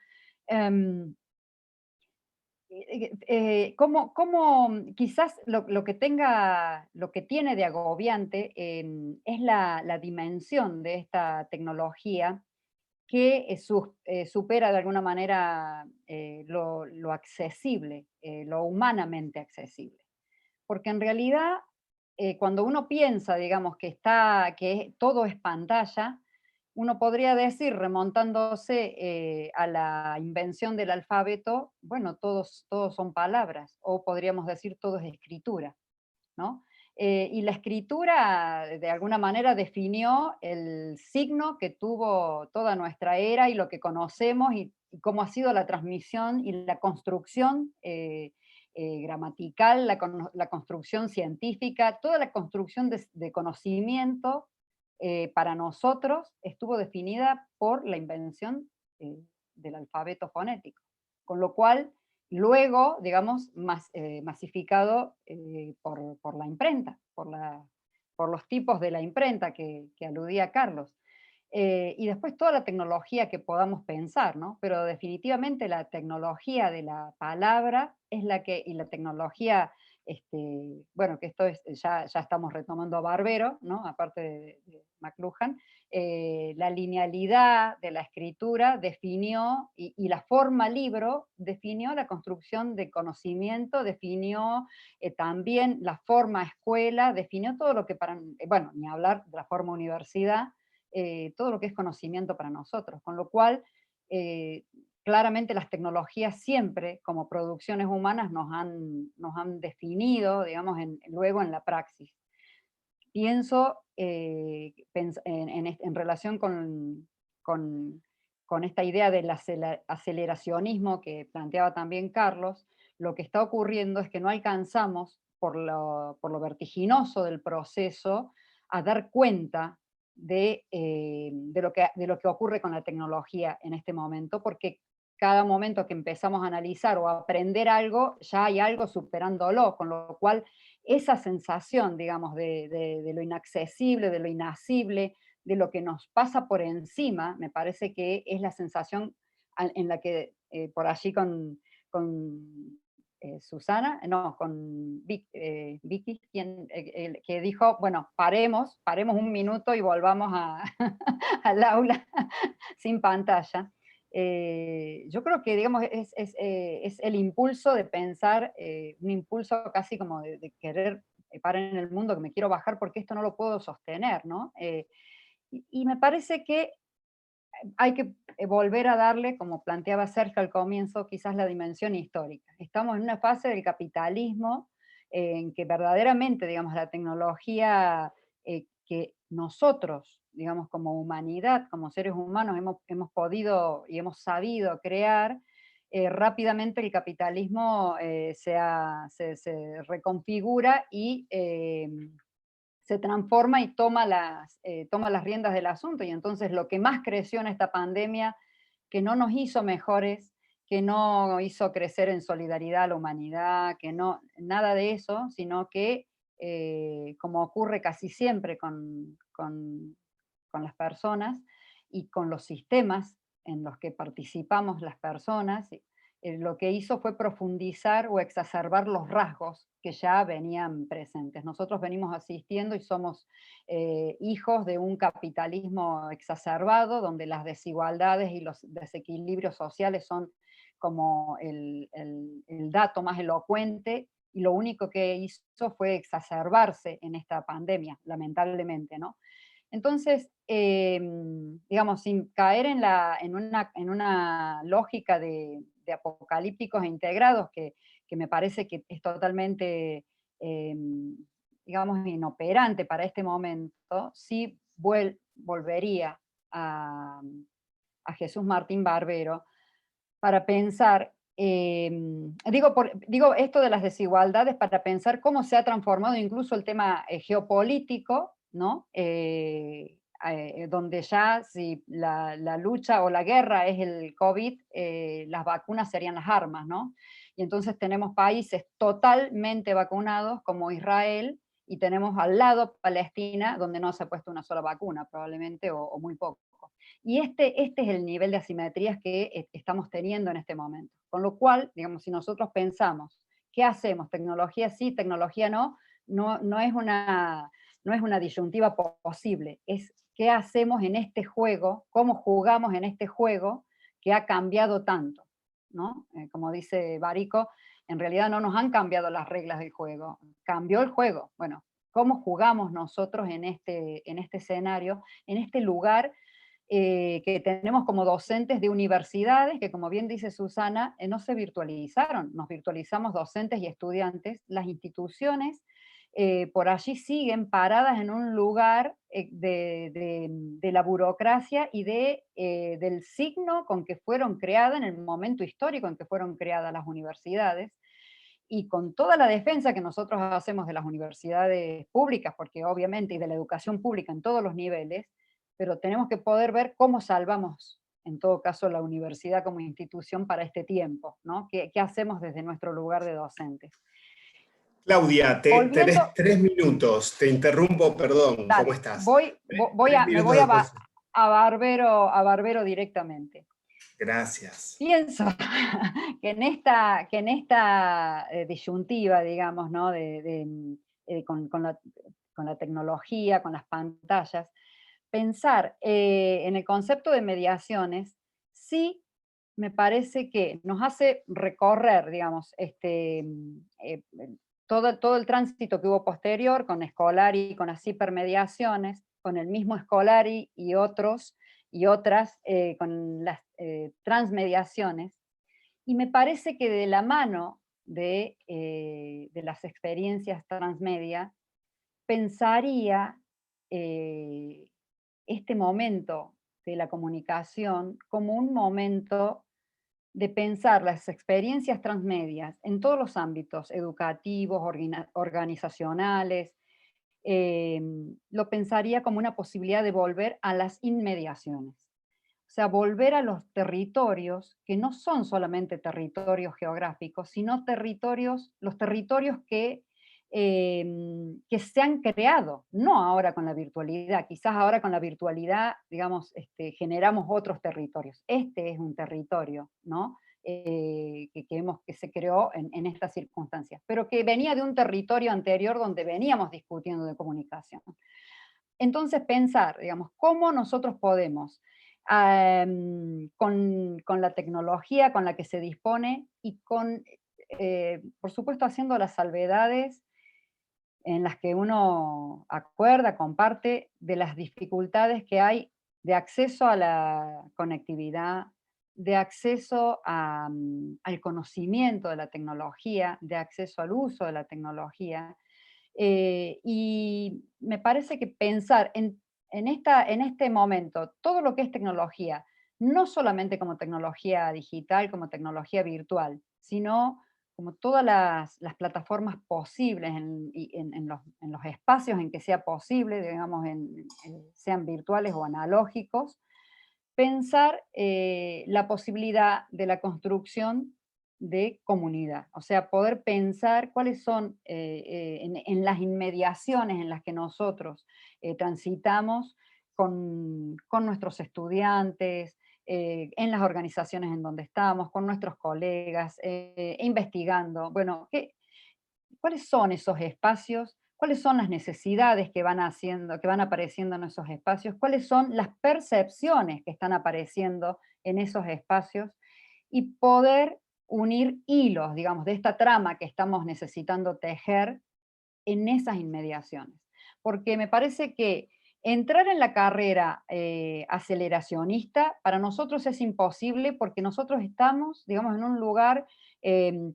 ¿cómo quizás lo que tiene de agobiante es la dimensión de esta tecnología que supera de alguna manera lo accesible, lo humanamente accesible? Porque en realidad, cuando uno piensa, digamos, que todo es pantalla, uno podría decir, remontándose a la invención del alfabeto, bueno, todos son palabras, o podríamos decir todo es escritura, ¿no? Y la escritura, de alguna manera, definió el signo que tuvo toda nuestra era y lo que conocemos y cómo ha sido la transmisión y la construcción gramatical, la construcción científica, toda la construcción de conocimiento para nosotros estuvo definida por la invención del alfabeto fonético. Con lo cual, luego, digamos, masificado por la imprenta, por los tipos de la imprenta que aludía Carlos. Y después toda la tecnología que podamos pensar, ¿no? Pero definitivamente la tecnología de la palabra es y la tecnología, bueno, que esto ya estamos retomando a Barbero, ¿no? Aparte de McLuhan, la linealidad de la escritura definió, y la forma libro definió la construcción de conocimiento, definió también la forma escuela, definió todo lo que bueno, ni hablar de la forma universidad, todo lo que es conocimiento para nosotros, con lo cual claramente las tecnologías siempre como producciones humanas nos han definido, digamos, luego en la praxis. Pienso en relación con esta idea del aceleracionismo que planteaba también Carlos. Lo que está ocurriendo es que no alcanzamos, por lo vertiginoso del proceso, a dar cuenta de lo que ocurre con la tecnología en este momento, porque cada momento que empezamos a analizar o a aprender algo, ya hay algo superándolo, con lo cual esa sensación, digamos, de lo inaccesible, de lo inasible, de lo que nos pasa por encima, me parece que es la sensación en la que por allí con Susana, no, con Vicky, que dijo, bueno, paremos un minuto y volvamos al aula sin pantalla. Yo creo que, digamos, es el impulso de pensar, un impulso casi como de querer parar en el mundo, que me quiero bajar porque esto no lo puedo sostener, ¿no? Y me parece que hay que volver a darle, como planteaba Sergio al comienzo, quizás la dimensión histórica. Estamos en una fase del capitalismo en que verdaderamente, digamos, la tecnología que nosotros, digamos, como humanidad, como seres humanos, hemos podido y hemos sabido crear, rápidamente el capitalismo se reconfigura y se transforma y toma las riendas del asunto, y entonces lo que más creció en esta pandemia, que no nos hizo mejores, que no hizo crecer en solidaridad a la humanidad, que no, nada de eso, sino que, como ocurre casi siempre con las personas y con los sistemas en los que participamos las personas, lo que hizo fue profundizar o exacerbar los rasgos que ya venían presentes. Nosotros venimos asistiendo y somos hijos de un capitalismo exacerbado, donde las desigualdades y los desequilibrios sociales son como el dato más elocuente, y lo único que hizo fue exacerbarse en esta pandemia, lamentablemente, ¿no? Entonces, digamos, sin caer en una lógica de apocalípticos e integrados, que me parece que es totalmente, digamos, inoperante para este momento, sí volvería a Jesús Martín Barbero para pensar, digo esto de las desigualdades para pensar cómo se ha transformado incluso el tema geopolítico, ¿no? Donde ya si la lucha o la guerra es el COVID, las vacunas serían las armas, ¿no? Y entonces tenemos países totalmente vacunados como Israel, y tenemos al lado Palestina, donde no se ha puesto una sola vacuna probablemente, o muy poco. Y este es el nivel de asimetrías que estamos teniendo en este momento. Con lo cual, digamos, si nosotros pensamos, ¿qué hacemos? ¿Tecnología sí, tecnología no? No es una disyuntiva posible, es qué hacemos en este juego, cómo jugamos en este juego que ha cambiado tanto, ¿no? Como dice Barico, en realidad no nos han cambiado las reglas del juego, cambió el juego. Bueno, ¿cómo jugamos nosotros en este escenario, en este lugar que tenemos como docentes de universidades, que como bien dice Susana, no se virtualizaron, nos virtualizamos docentes y estudiantes, las instituciones por allí siguen paradas en un lugar de la burocracia y del signo con que fueron creadas, en el momento histórico en que fueron creadas las universidades, y con toda la defensa que nosotros hacemos de las universidades públicas, porque obviamente, y de la educación pública en todos los niveles, pero tenemos que poder ver cómo salvamos, en todo caso, la universidad como institución para este tiempo, ¿no? ¿Qué hacemos desde nuestro lugar de docentes? Claudia, tenés 3 minutos, te interrumpo, perdón, dale, ¿cómo estás? Me voy a Barbero directamente. Gracias. Pienso que en esta disyuntiva, digamos, ¿no? Con la tecnología, con las pantallas, pensar en el concepto de mediaciones, sí me parece que nos hace recorrer, digamos, todo el tránsito que hubo posterior con Scolari y con las hipermediaciones, con el mismo Scolari y otros y otras con las transmediaciones, y me parece que de la mano de las experiencias transmedia, pensaría este momento de la comunicación como un momento de pensar las experiencias transmedias en todos los ámbitos, educativos, organizacionales, lo pensaría como una posibilidad de volver a las inmediaciones. O sea, volver a los territorios que no son solamente territorios geográficos, sino los territorios que se han creado, no ahora con la virtualidad. Quizás ahora con la virtualidad, digamos, generamos otros territorios. Este es un territorio, ¿no? Que se creó en estas circunstancias, pero que venía de un territorio anterior donde veníamos discutiendo de comunicación. Entonces pensar, digamos, cómo nosotros podemos, con la tecnología con la que se dispone y por supuesto haciendo las salvedades en las que uno acuerda, comparte, de las dificultades que hay de acceso a la conectividad, de acceso al conocimiento de la tecnología, de acceso al uso de la tecnología. Y me parece que pensar en este momento todo lo que es tecnología, no solamente como tecnología digital, como tecnología virtual, sino como todas las plataformas posibles en los espacios en que sea posible, digamos, sean virtuales o analógicos, pensar la posibilidad de la construcción de comunidad, o sea, poder pensar cuáles son en las inmediaciones en las que nosotros transitamos con nuestros estudiantes, en las organizaciones en donde estamos, con nuestros colegas, investigando, bueno, ¿cuáles son esos espacios? ¿Cuáles son las necesidades que van apareciendo en esos espacios? ¿Cuáles son las percepciones que están apareciendo en esos espacios? Y poder unir hilos, digamos, de esta trama que estamos necesitando tejer en esas inmediaciones. Porque me parece que entrar en la carrera aceleracionista para nosotros es imposible porque nosotros estamos, digamos, en un lugar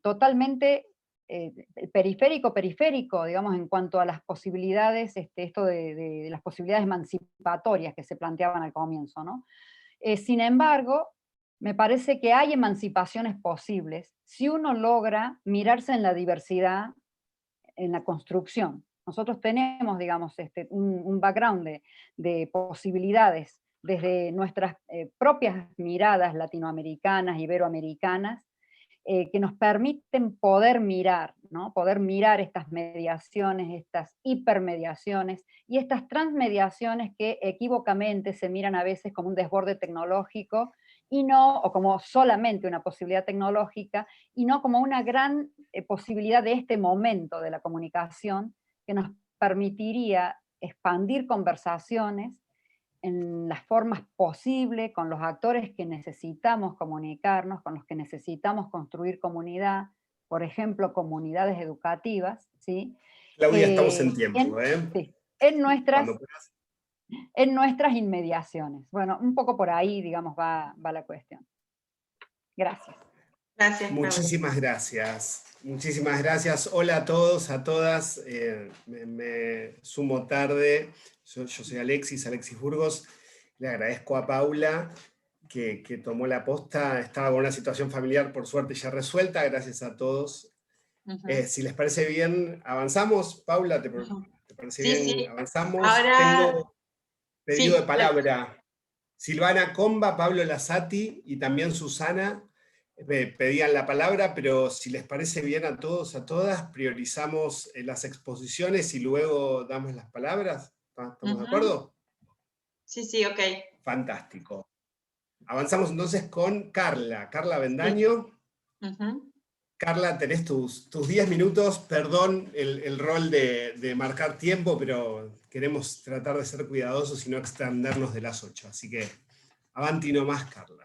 totalmente periférico, digamos, en cuanto a las posibilidades, esto de las posibilidades emancipatorias que se planteaban al comienzo, ¿no? Sin embargo, me parece que hay emancipaciones posibles si uno logra mirarse en la diversidad, en la construcción. Nosotros tenemos, digamos, un background de posibilidades desde nuestras propias miradas latinoamericanas, iberoamericanas, que nos permiten poder mirar, ¿no? Poder mirar estas mediaciones, estas hipermediaciones y estas transmediaciones que equívocamente se miran a veces como un desborde tecnológico y no, o como solamente una posibilidad tecnológica, y no como una gran posibilidad de este momento de la comunicación que nos permitiría expandir conversaciones en las formas posibles, con los actores que necesitamos comunicarnos, con los que necesitamos construir comunidad, por ejemplo, comunidades educativas, ¿sí? Claudia, estamos en tiempo, Sí, en nuestras inmediaciones. Bueno, un poco por ahí, digamos, va la cuestión. Gracias. Gracias, muchísimas gracias. Muchísimas gracias. Hola a todos, a todas. Me sumo tarde. Yo soy Alexis Burgos. Le agradezco a Paula que tomó la posta. Estaba con una situación familiar, por suerte, ya resuelta. Gracias a todos. Si les parece bien, avanzamos. Paula, ¿te parece bien? Sí. Avanzamos. Ahora... Tengo pedido de palabra. Silvana Comba, Pablo Lasati y también Susana pedían la palabra, pero si les parece bien a todos, a todas, priorizamos las exposiciones y luego damos las palabras. ¿Estamos de acuerdo? Sí, ok. Fantástico. Avanzamos entonces con Carla Bendaño. Carla, tenés tus 10 minutos. Perdón el rol de marcar tiempo, pero queremos tratar de ser cuidadosos y no extendernos de las 8. Así que avanti nomás, Carla.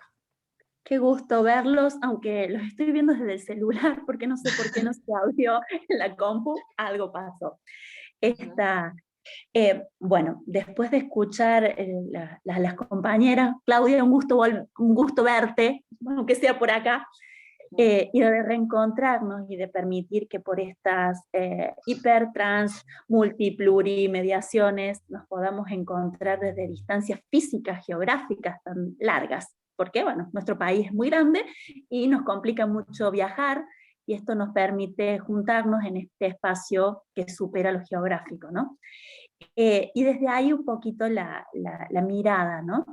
Qué gusto verlos, aunque los estoy viendo desde el celular, porque no sé por qué no se abrió en la compu, algo pasó. Bueno, después de escuchar las compañeras, Claudia, un gusto verte, aunque sea por acá, y de reencontrarnos y de permitir que por estas hipertrans, multiplurimediaciones nos podamos encontrar desde distancias físicas, geográficas tan largas. Porque, bueno, nuestro país es muy grande y nos complica mucho viajar, y esto nos permite juntarnos en este espacio que supera lo geográfico, ¿no? Y desde ahí un poquito la mirada, ¿no?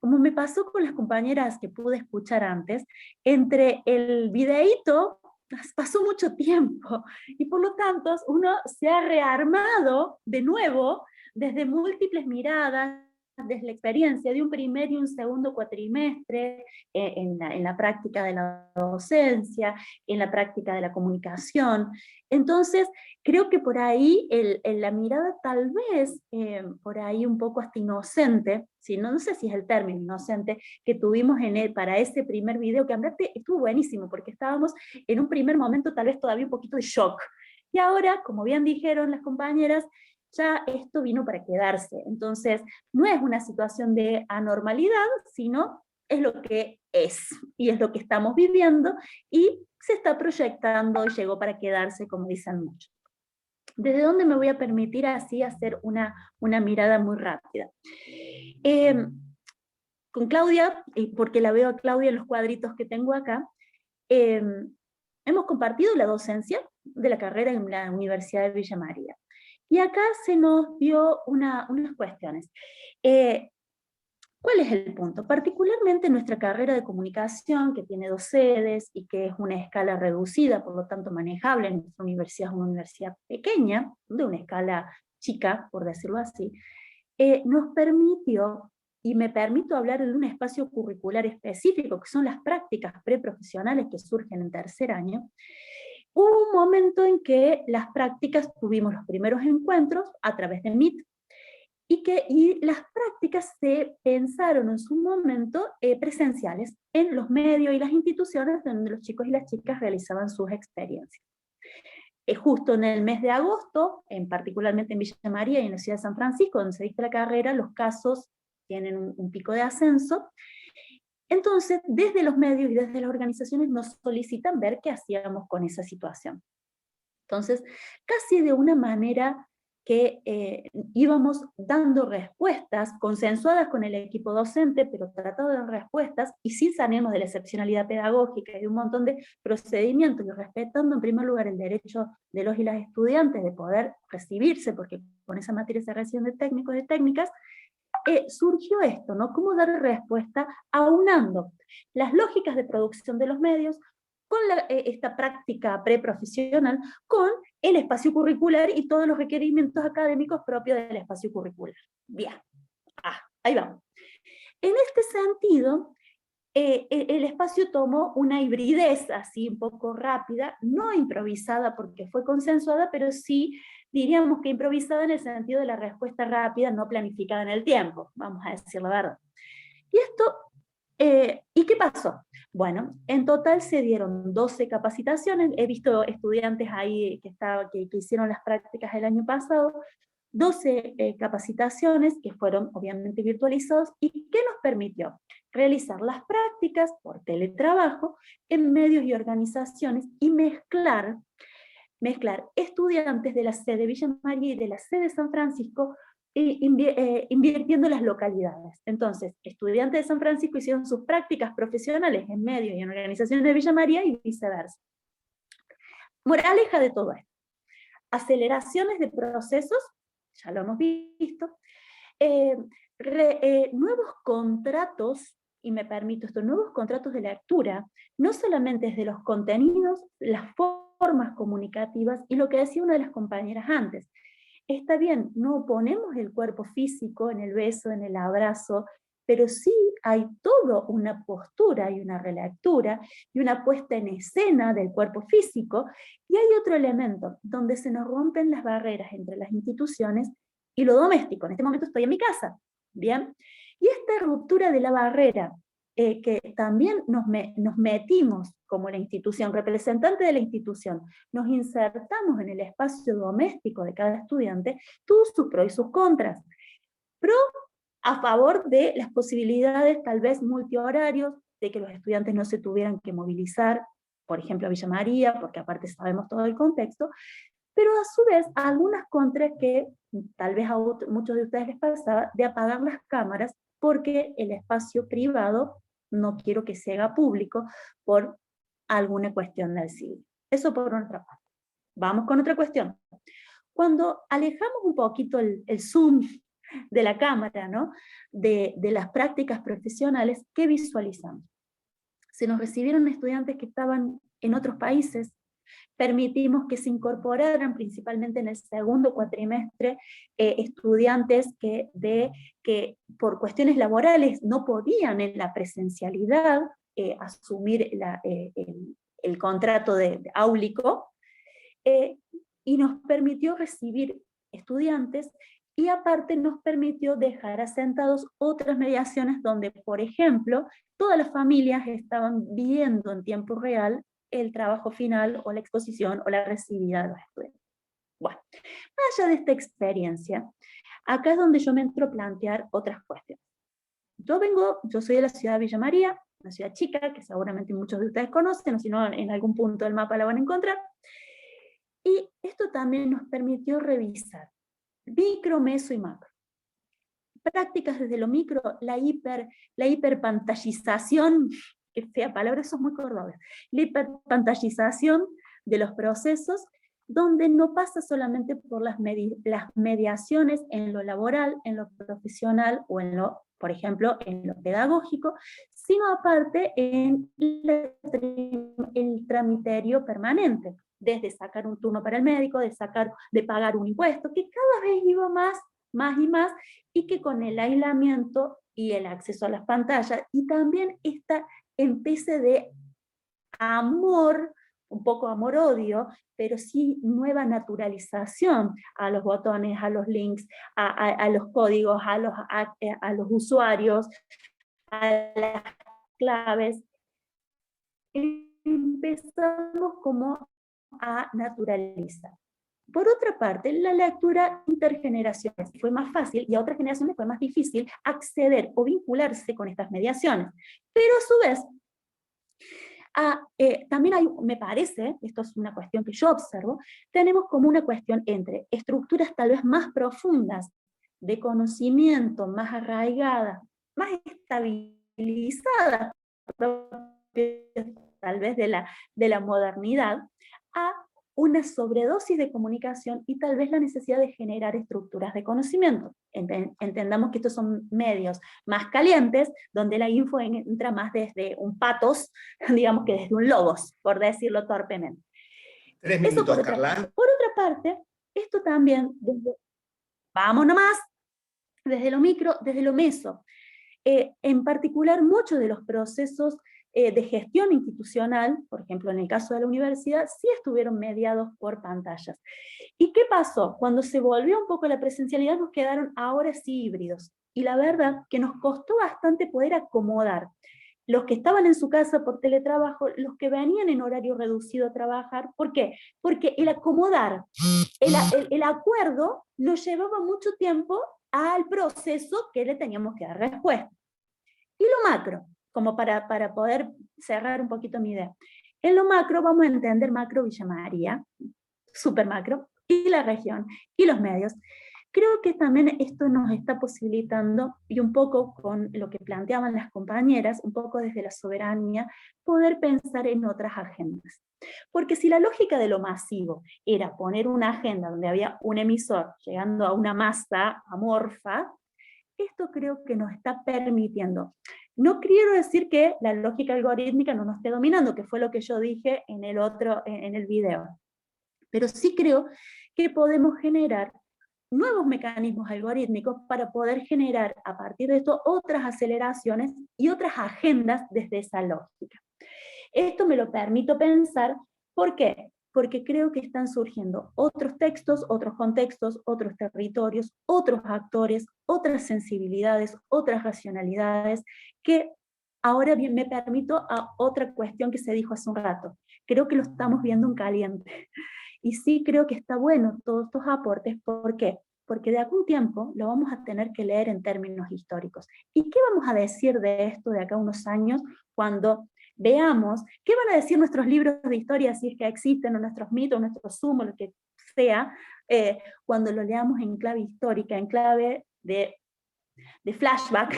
Como me pasó con las compañeras que pude escuchar antes, entre el videíto pasó mucho tiempo, y por lo tanto uno se ha rearmado de nuevo desde múltiples miradas, desde la experiencia de un primer y un segundo cuatrimestre, en la práctica de la docencia, en la práctica de la comunicación. Entonces, creo que por ahí la mirada tal vez, por ahí un poco hasta inocente, ¿sí? No sé si es el término inocente, que tuvimos para ese primer video, que en verdad estuvo buenísimo, porque estábamos en un primer momento tal vez todavía un poquito de shock. Y ahora, como bien dijeron las compañeras, ya esto vino para quedarse. Entonces, no es una situación de anormalidad, sino es lo que es, y es lo que estamos viviendo, y se está proyectando y llegó para quedarse, como dicen muchos. ¿Desde dónde me voy a permitir así hacer una mirada muy rápida? Con Claudia, porque la veo a Claudia en los cuadritos que tengo acá, hemos compartido la docencia de la carrera en la Universidad de Villa María. Y acá se nos dio unas cuestiones. ¿Cuál es el punto? Particularmente nuestra carrera de comunicación, que tiene 2 sedes y que es una escala reducida, por lo tanto manejable, en nuestra universidad es una universidad pequeña, de una escala chica, por decirlo así, nos permitió, y me permito hablar de un espacio curricular específico, que son las prácticas preprofesionales que surgen en tercer año. Hubo un momento en que las prácticas tuvimos los primeros encuentros a través de Meet, y las prácticas se pensaron en su momento presenciales en los medios y las instituciones donde los chicos y las chicas realizaban sus experiencias. Justo en el mes de agosto, particularmente en Villa María y en la ciudad de San Francisco, donde se dicta la carrera, los casos tienen un pico de ascenso. Entonces, desde los medios y desde las organizaciones nos solicitan ver qué hacíamos con esa situación. Entonces, casi de una manera que íbamos dando respuestas consensuadas con el equipo docente, pero tratando de dar respuestas y sin salirnos de la excepcionalidad pedagógica y de un montón de procedimientos, y respetando en primer lugar el derecho de los y las estudiantes de poder recibirse, porque con esa materia se reciben de técnicos y de técnicas, surgió esto, ¿no? Cómo dar respuesta aunando las lógicas de producción de los medios con esta práctica preprofesional, con el espacio curricular y todos los requerimientos académicos propios del espacio curricular. Bien, ahí vamos. En este sentido, el espacio tomó una hibridez así un poco rápida, no improvisada porque fue consensuada, pero sí diríamos que improvisada en el sentido de la respuesta rápida, no planificada en el tiempo, vamos a decir la verdad. Y esto, ¿y qué pasó? Bueno, en total se dieron 12 capacitaciones, he visto estudiantes ahí que hicieron las prácticas el año pasado, 12 capacitaciones que fueron obviamente virtualizados, y que nos permitió realizar las prácticas por teletrabajo en medios y organizaciones y mezclar estudiantes de la sede Villa María y de la sede San Francisco, invirtiendo las localidades. Entonces, estudiantes de San Francisco hicieron sus prácticas profesionales en medios y en organizaciones de Villa María y viceversa. Moraleja de todo esto: aceleraciones de procesos, ya lo hemos visto, nuevos contratos, y me permito esto, nuevos contratos de lectura, no solamente desde los contenidos, las formas comunicativas, y lo que decía una de las compañeras antes, está bien, no ponemos el cuerpo físico en el beso, en el abrazo, pero sí hay toda una postura y una relectura y una puesta en escena del cuerpo físico, y hay otro elemento donde se nos rompen las barreras entre las instituciones y lo doméstico. En este momento estoy en mi casa, ¿bien? Y esta ruptura de la barrera, que también nos metimos como la institución, representante de la institución, nos insertamos en el espacio doméstico de cada estudiante, tuvo sus pros y sus contras. Pro, a favor de las posibilidades tal vez multihorarios, de que los estudiantes no se tuvieran que movilizar, por ejemplo a Villa María, porque aparte sabemos todo el contexto, pero a su vez algunas contras que tal vez a muchos de ustedes les pasaba, de apagar las cámaras, porque el espacio privado no quiero que se haga público por alguna cuestión del siglo. Eso por nuestra parte. Vamos con otra cuestión. Cuando alejamos un poquito el zoom de la cámara, ¿no? de las prácticas profesionales, ¿qué visualizamos? Se nos recibieron estudiantes que estaban en otros países, permitimos que se incorporaran principalmente en el segundo cuatrimestre estudiantes que por cuestiones laborales no podían en la presencialidad asumir el contrato áulico, y nos permitió recibir estudiantes, y aparte nos permitió dejar asentados otras mediaciones donde, por ejemplo, todas las familias estaban viendo en tiempo real el trabajo final, o la exposición, o la recibida de los estudiantes. Bueno, más allá de esta experiencia, acá es donde yo me entro a plantear otras cuestiones. Yo soy de la ciudad de Villa María, una ciudad chica, que seguramente muchos de ustedes conocen, o si no, en algún punto del mapa la van a encontrar, y esto también nos permitió revisar micro, meso y macro. Prácticas desde lo micro, la hiperpantallización, fea palabra, eso es muy cordobés, la hiperpantallización de los procesos, donde no pasa solamente por las mediaciones en lo laboral, en lo profesional o en lo, por ejemplo, en lo pedagógico, sino aparte en el tramiterio permanente, desde sacar un turno para el médico, de pagar un impuesto, que cada vez iba más y más, y que con el aislamiento y el acceso a las pantallas, y también esta especie de amor, un poco amor-odio, pero sí nueva naturalización a los botones, a los links, a los códigos, a los usuarios, a las claves. Empezamos como a naturalizar. Por otra parte, la lectura intergeneracional fue más fácil y a otras generaciones fue más difícil acceder o vincularse con estas mediaciones. Pero a su vez, también hay, me parece, esto es una cuestión que yo observo, tenemos como una cuestión entre estructuras tal vez más profundas, de conocimiento, más arraigadas, más estabilizadas, tal vez de la modernidad, a una sobredosis de comunicación y tal vez la necesidad de generar estructuras de conocimiento. Entendamos que estos son medios más calientes, donde la info entra más desde un patos, digamos que desde un logos, por decirlo torpemente. 3 minutos, Carla. Por otra parte, esto también, vamos nomás, desde lo micro, desde lo meso. En particular, muchos de los procesos de gestión institucional, por ejemplo en el caso de la universidad, sí estuvieron mediados por pantallas. ¿Y qué pasó? Cuando se volvió un poco la presencialidad, nos quedaron ahora sí híbridos. Y la verdad que nos costó bastante poder acomodar los que estaban en su casa por teletrabajo, los que venían en horario reducido a trabajar. ¿Por qué? Porque el acomodar, el acuerdo, nos llevaba mucho tiempo al proceso que le teníamos que dar respuesta. Y lo macro, como para poder cerrar un poquito mi idea. En lo macro vamos a entender macro Villa María, super macro, y la región, y los medios. Creo que también esto nos está posibilitando, y un poco con lo que planteaban las compañeras, un poco desde la soberanía, poder pensar en otras agendas. Porque si la lógica de lo masivo era poner una agenda donde había un emisor llegando a una masa amorfa, esto creo que nos está permitiendo. No quiero decir que la lógica algorítmica no nos esté dominando, que fue lo que yo dije en el video. Pero sí creo que podemos generar nuevos mecanismos algorítmicos para poder generar a partir de esto otras aceleraciones y otras agendas desde esa lógica. Esto me lo permito pensar, ¿por qué? Porque creo que están surgiendo otros textos, otros contextos, otros territorios, otros actores, otras sensibilidades, otras racionalidades, que ahora bien me permito a otra cuestión que se dijo hace un rato. Creo que lo estamos viendo en caliente. Y sí creo que está bueno todos estos aportes. ¿Por qué? Porque de algún tiempo lo vamos a tener que leer en términos históricos. ¿Y qué vamos a decir de esto de acá a unos años cuando veamos qué van a decir nuestros libros de historia, si es que existen, o nuestros mitos, nuestros sumos, lo que sea, cuando lo leamos en clave histórica, en clave de flashback?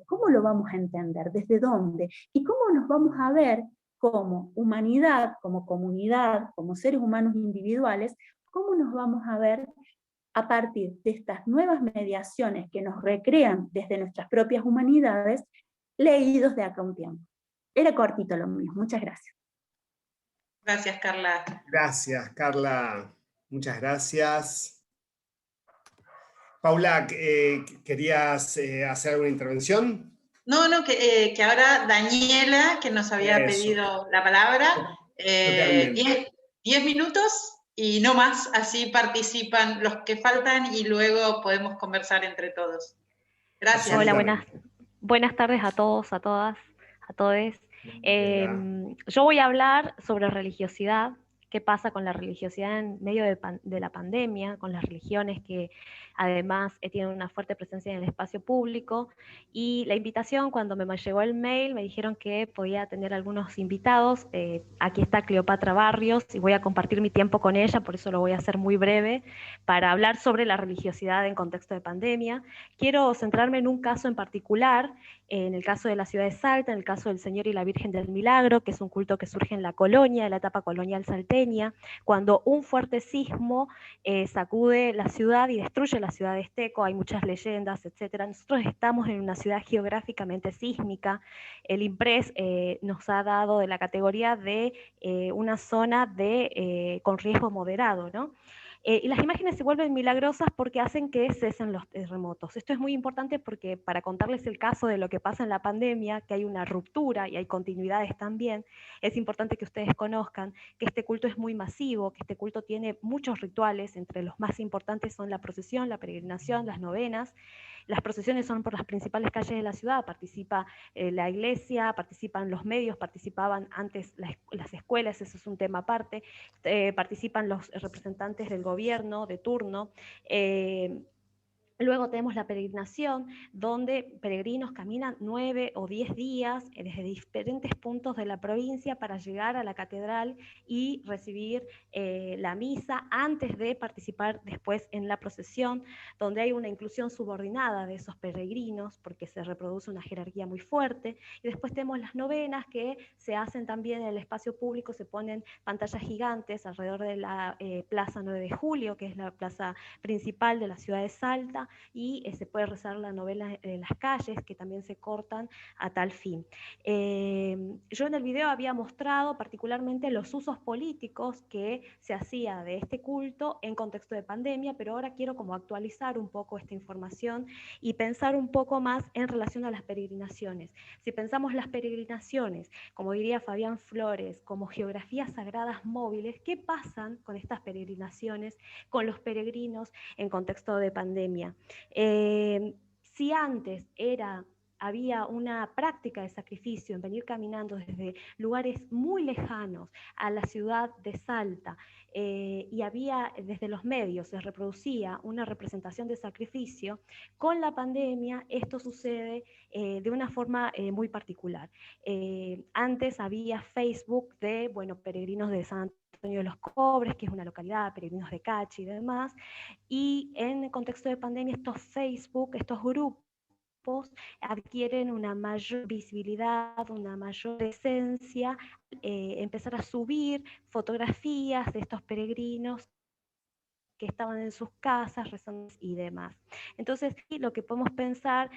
¿Cómo lo vamos a entender? ¿Desde dónde? ¿Y cómo nos vamos a ver como humanidad, como comunidad, como seres humanos individuales? ¿Cómo nos vamos a ver a partir de estas nuevas mediaciones que nos recrean desde nuestras propias humanidades, leídos de acá a un tiempo? Era cortito lo mío. Muchas gracias. Gracias, Carla. Gracias, Carla. Muchas gracias. Paula, ¿querías hacer alguna intervención? No, que ahora Daniela, que nos había pedido la palabra, 10 minutos y no más, así participan los que faltan y luego podemos conversar entre todos. Gracias. Hola, buenas tardes a todos, a todas, a todos. Yo voy a hablar sobre religiosidad, qué pasa con la religiosidad en medio de la pandemia, con las religiones que además tienen una fuerte presencia en el espacio público, y la invitación, cuando me llegó el mail, me dijeron que podía tener algunos invitados. Aquí está Cleopatra Barrios, y voy a compartir mi tiempo con ella, por eso lo voy a hacer muy breve, para hablar sobre la religiosidad en contexto de pandemia. Quiero centrarme en un caso en particular, en el caso de la ciudad de Salta, en el caso del Señor y la Virgen del Milagro, que es un culto que surge en la colonia, en la etapa colonial salteña, cuando un fuerte sismo sacude la ciudad y destruye la ciudad de Esteco. Hay muchas leyendas, etc. Nosotros estamos en una ciudad geográficamente sísmica. El IMPRES nos ha dado de la categoría de una zona con riesgo moderado, ¿no? Y las imágenes se vuelven milagrosas porque hacen que cesen los terremotos. Esto es muy importante porque, para contarles el caso de lo que pasa en la pandemia, que hay una ruptura y hay continuidades también, es importante que ustedes conozcan que este culto es muy masivo, que este culto tiene muchos rituales. Entre los más importantes son la procesión, la peregrinación, las novenas. Las procesiones son por las principales calles de la ciudad, participa la iglesia, participan los medios, participaban antes las escuelas, eso es un tema aparte, participan los representantes del gobierno de turno. Luego tenemos la peregrinación, donde peregrinos caminan 9 o 10 días desde diferentes puntos de la provincia para llegar a la catedral y recibir la misa antes de participar después en la procesión, donde hay una inclusión subordinada de esos peregrinos porque se reproduce una jerarquía muy fuerte. Y después tenemos las novenas, que se hacen también en el espacio público, se ponen pantallas gigantes alrededor de la Plaza 9 de Julio, que es la plaza principal de la ciudad de Salta, y se puede rezar la novena en las calles, que también se cortan a tal fin. Yo en el video había mostrado particularmente los usos políticos que se hacía de este culto en contexto de pandemia, pero ahora quiero como actualizar un poco esta información y pensar un poco más en relación a las peregrinaciones. Si pensamos las peregrinaciones, como diría Fabián Flores, como geografías sagradas móviles, ¿qué pasan con estas peregrinaciones, con los peregrinos en contexto de pandemia? Si antes había una práctica de sacrificio en venir caminando desde lugares muy lejanos a la ciudad de Salta, y había desde los medios, se reproducía una representación de sacrificio, con la pandemia esto sucede de una forma muy particular. Antes había Facebook de, peregrinos de San Antonio de los Cobres, que es una localidad, peregrinos de Cachi y demás, y en el contexto de pandemia estos Facebook, estos grupos, adquieren una mayor visibilidad, una mayor presencia, empezar a subir fotografías de estos peregrinos que estaban en sus casas rezando y demás. Entonces, lo que podemos pensar,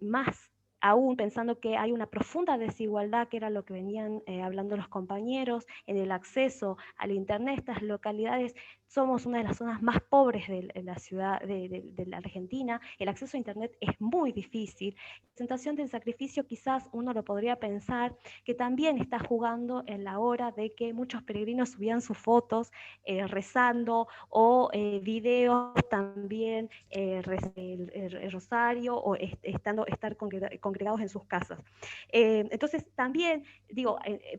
más aún pensando que hay una profunda desigualdad, que era lo que venían hablando los compañeros, en el acceso al Internet. Estas localidades somos una de las zonas más pobres de la ciudad de la Argentina. El acceso a Internet es muy difícil. La presentación del sacrificio, quizás uno lo podría pensar que también está jugando en la hora de que muchos peregrinos subían sus fotos rezando, o videos también el rosario, o estar congregados en sus casas. Entonces también,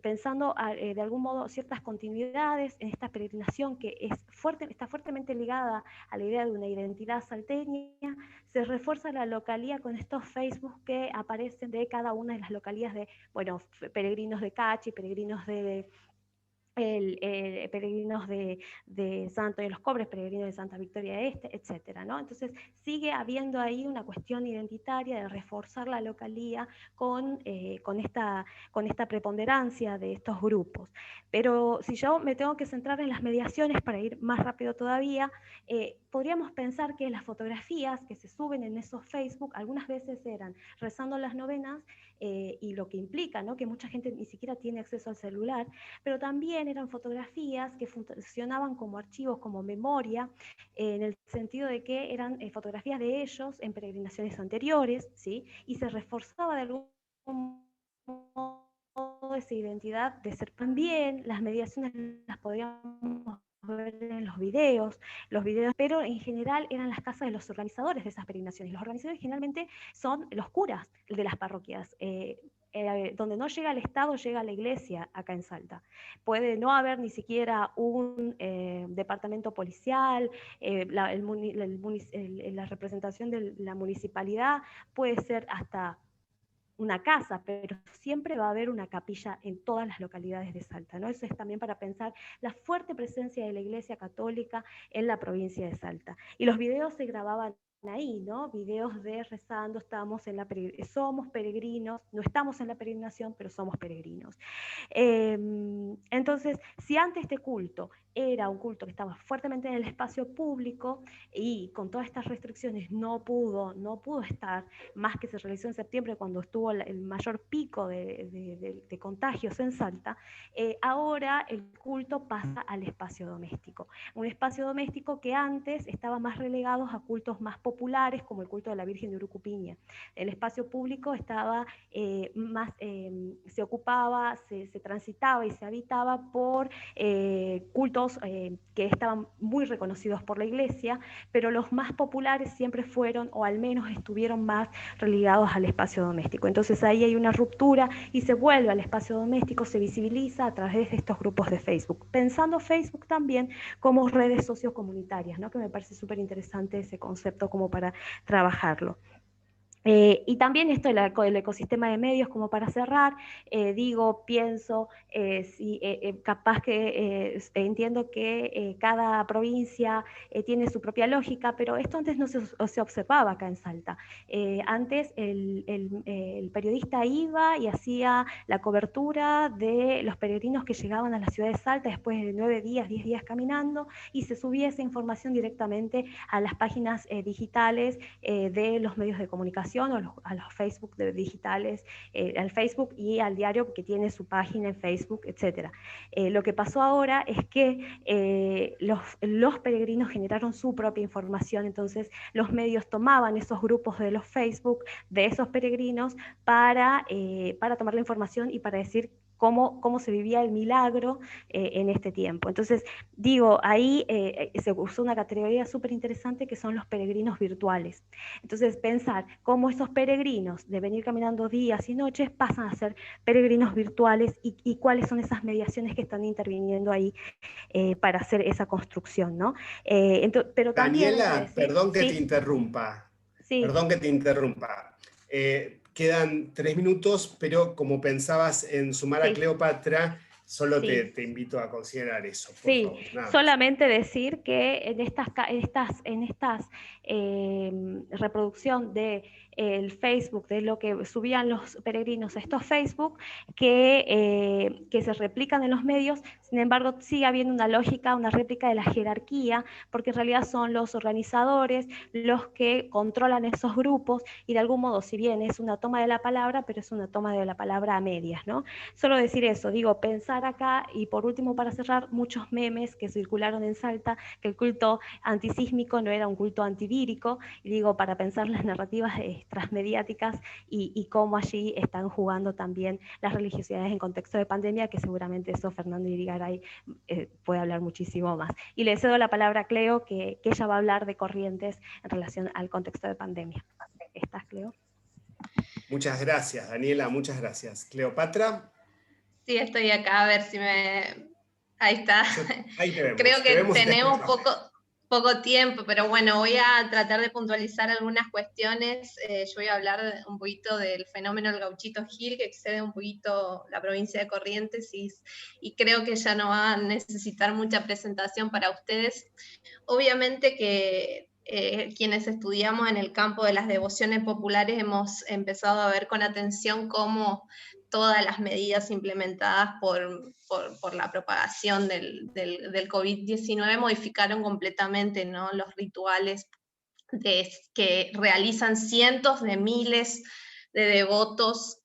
pensando de algún modo ciertas continuidades en esta peregrinación, que está fuertemente ligada a la idea de una identidad salteña, se refuerza la localía con estos Facebook que aparecen de cada una de las localías peregrinos de Cachi, peregrinos peregrinos de San Antonio de los Cobres, peregrinos de Santa Victoria Este, etc., ¿no? Entonces sigue habiendo ahí una cuestión identitaria de reforzar la localía con esta preponderancia de estos grupos. Pero si yo me tengo que centrar en las mediaciones para ir más rápido todavía, podríamos pensar que las fotografías que se suben en esos Facebook algunas veces eran rezando las novenas, y lo que implica, ¿no?, que mucha gente ni siquiera tiene acceso al celular, pero también eran fotografías que funcionaban como archivos, como memoria, en el sentido de que eran fotografías de ellos en peregrinaciones anteriores, ¿sí?, y se reforzaba de algún modo esa identidad de ser. También las mediaciones las podíamos ver en los videos, pero en general eran las casas de los organizadores de esas peregrinaciones. Los organizadores generalmente son los curas de las parroquias. donde no llega el Estado, llega la Iglesia acá en Salta. Puede no haber ni siquiera un departamento policial, la representación de la municipalidad puede ser hasta una casa, pero siempre va a haber una capilla en todas las localidades de Salta, ¿no? Eso es también para pensar la fuerte presencia de la Iglesia Católica en la provincia de Salta. Y los videos se grababan ahí, ¿no? Videos de rezando, somos peregrinos, no estamos en la peregrinación, pero somos peregrinos. Entonces, si antes este culto era un culto que estaba fuertemente en el espacio público y con todas estas restricciones no pudo estar, más que se realizó en septiembre cuando estuvo el mayor pico de contagios en Salta, ahora el culto pasa al espacio doméstico. Un espacio doméstico que antes estaba más relegado a cultos más populares, como el culto de la Virgen de Urucupiña. El espacio público estaba se ocupaba, se transitaba y se habitaba por cultos que estaban muy reconocidos por la Iglesia, pero los más populares siempre fueron, o al menos estuvieron más relegados al espacio doméstico. Entonces ahí hay una ruptura y se vuelve al espacio doméstico, se visibiliza a través de estos grupos de Facebook, pensando Facebook también como redes sociocomunitarias, ¿no? Que me parece súper interesante ese concepto como para trabajarlo. Y también esto del ecosistema de medios, como para cerrar, pienso, capaz que entiendo que cada provincia tiene su propia lógica, pero esto antes no se observaba acá en Salta. Antes el periodista iba y hacía la cobertura de los peregrinos que llegaban a la ciudad de Salta después de 9 días, 10 días caminando, y se subía esa información directamente a las páginas digitales de los medios de comunicación, o a los Facebook digitales, al Facebook y al diario que tiene su página en Facebook, etc. Lo que pasó ahora es que los peregrinos generaron su propia información, entonces los medios tomaban esos grupos de los Facebook de esos peregrinos para tomar la información y para decir cómo se vivía el milagro en este tiempo. Entonces, ahí se usó una categoría súper interesante que son los peregrinos virtuales. Entonces, pensar cómo esos peregrinos de venir caminando días y noches pasan a ser peregrinos virtuales y cuáles son esas mediaciones que están interviniendo ahí para hacer esa construcción, ¿no? Pero también, Daniela, perdón que te interrumpa. Sí. Perdón que te interrumpa. Quedan 3 minutos, pero como pensabas en sumar a Cleopatra, solo te invito a considerar eso. Por favor, solamente decir que en estas reproducción de el Facebook, de lo que subían los peregrinos a estos Facebook, que se replican en los medios, sin embargo sigue habiendo una lógica, una réplica de la jerarquía, porque en realidad son los organizadores los que controlan esos grupos, y de algún modo, si bien es una toma de la palabra, pero es una toma de la palabra a medias, ¿no? Solo decir eso, pensar acá, y por último para cerrar, muchos memes que circularon en Salta, que el culto antisísmico no era un culto antivírico, y para pensar las narrativas transmediáticas y cómo allí están jugando también las religiosidades en contexto de pandemia, que seguramente eso Fernando Irigaray puede hablar muchísimo más. Y le cedo la palabra a Cleo, que ella va a hablar de corrientes en relación al contexto de pandemia. ¿Estás, Cleo? Muchas gracias, Daniela, muchas gracias. ¿Cleopatra? Sí, estoy acá, a ver si me... Ahí está. Ahí te vemos. Creo que tenemos poco tiempo, pero bueno, voy a tratar de puntualizar algunas cuestiones. Yo voy a hablar un poquito del fenómeno del Gauchito Gil, que excede un poquito la provincia de Corrientes, y creo que ya no va a necesitar mucha presentación para ustedes. Obviamente que quienes estudiamos en el campo de las devociones populares hemos empezado a ver con atención cómo todas las medidas implementadas por la propagación del COVID-19 modificaron completamente, ¿no?, los rituales que realizan cientos de miles de devotos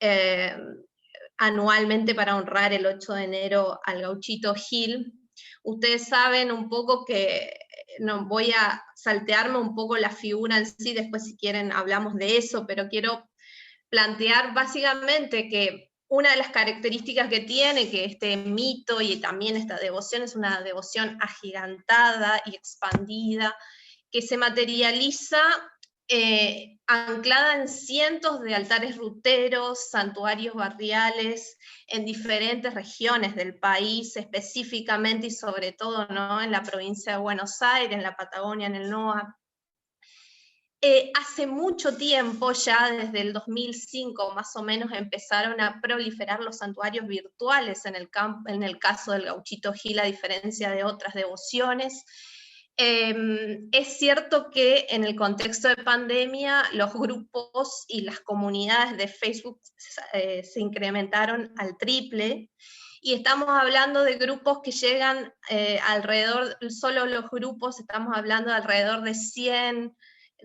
anualmente para honrar el 8 de enero al Gauchito Gil. Ustedes saben un poco que, no voy a saltearme un poco la figura en sí, después si quieren hablamos de eso, pero quiero plantear básicamente que una de las características que tiene que este mito y también esta devoción es una devoción agigantada y expandida, que se materializa anclada en cientos de altares ruteros, santuarios barriales, en diferentes regiones del país, específicamente y sobre todo, ¿no?, en la provincia de Buenos Aires, en la Patagonia, en el NOA. Hace mucho tiempo, ya desde el 2005 más o menos, empezaron a proliferar los santuarios virtuales en el caso del Gauchito Gil, a diferencia de otras devociones. Es cierto que en el contexto de pandemia los grupos y las comunidades de Facebook se incrementaron al triple, y estamos hablando de grupos que llegan alrededor, solo los grupos, estamos hablando de alrededor de 100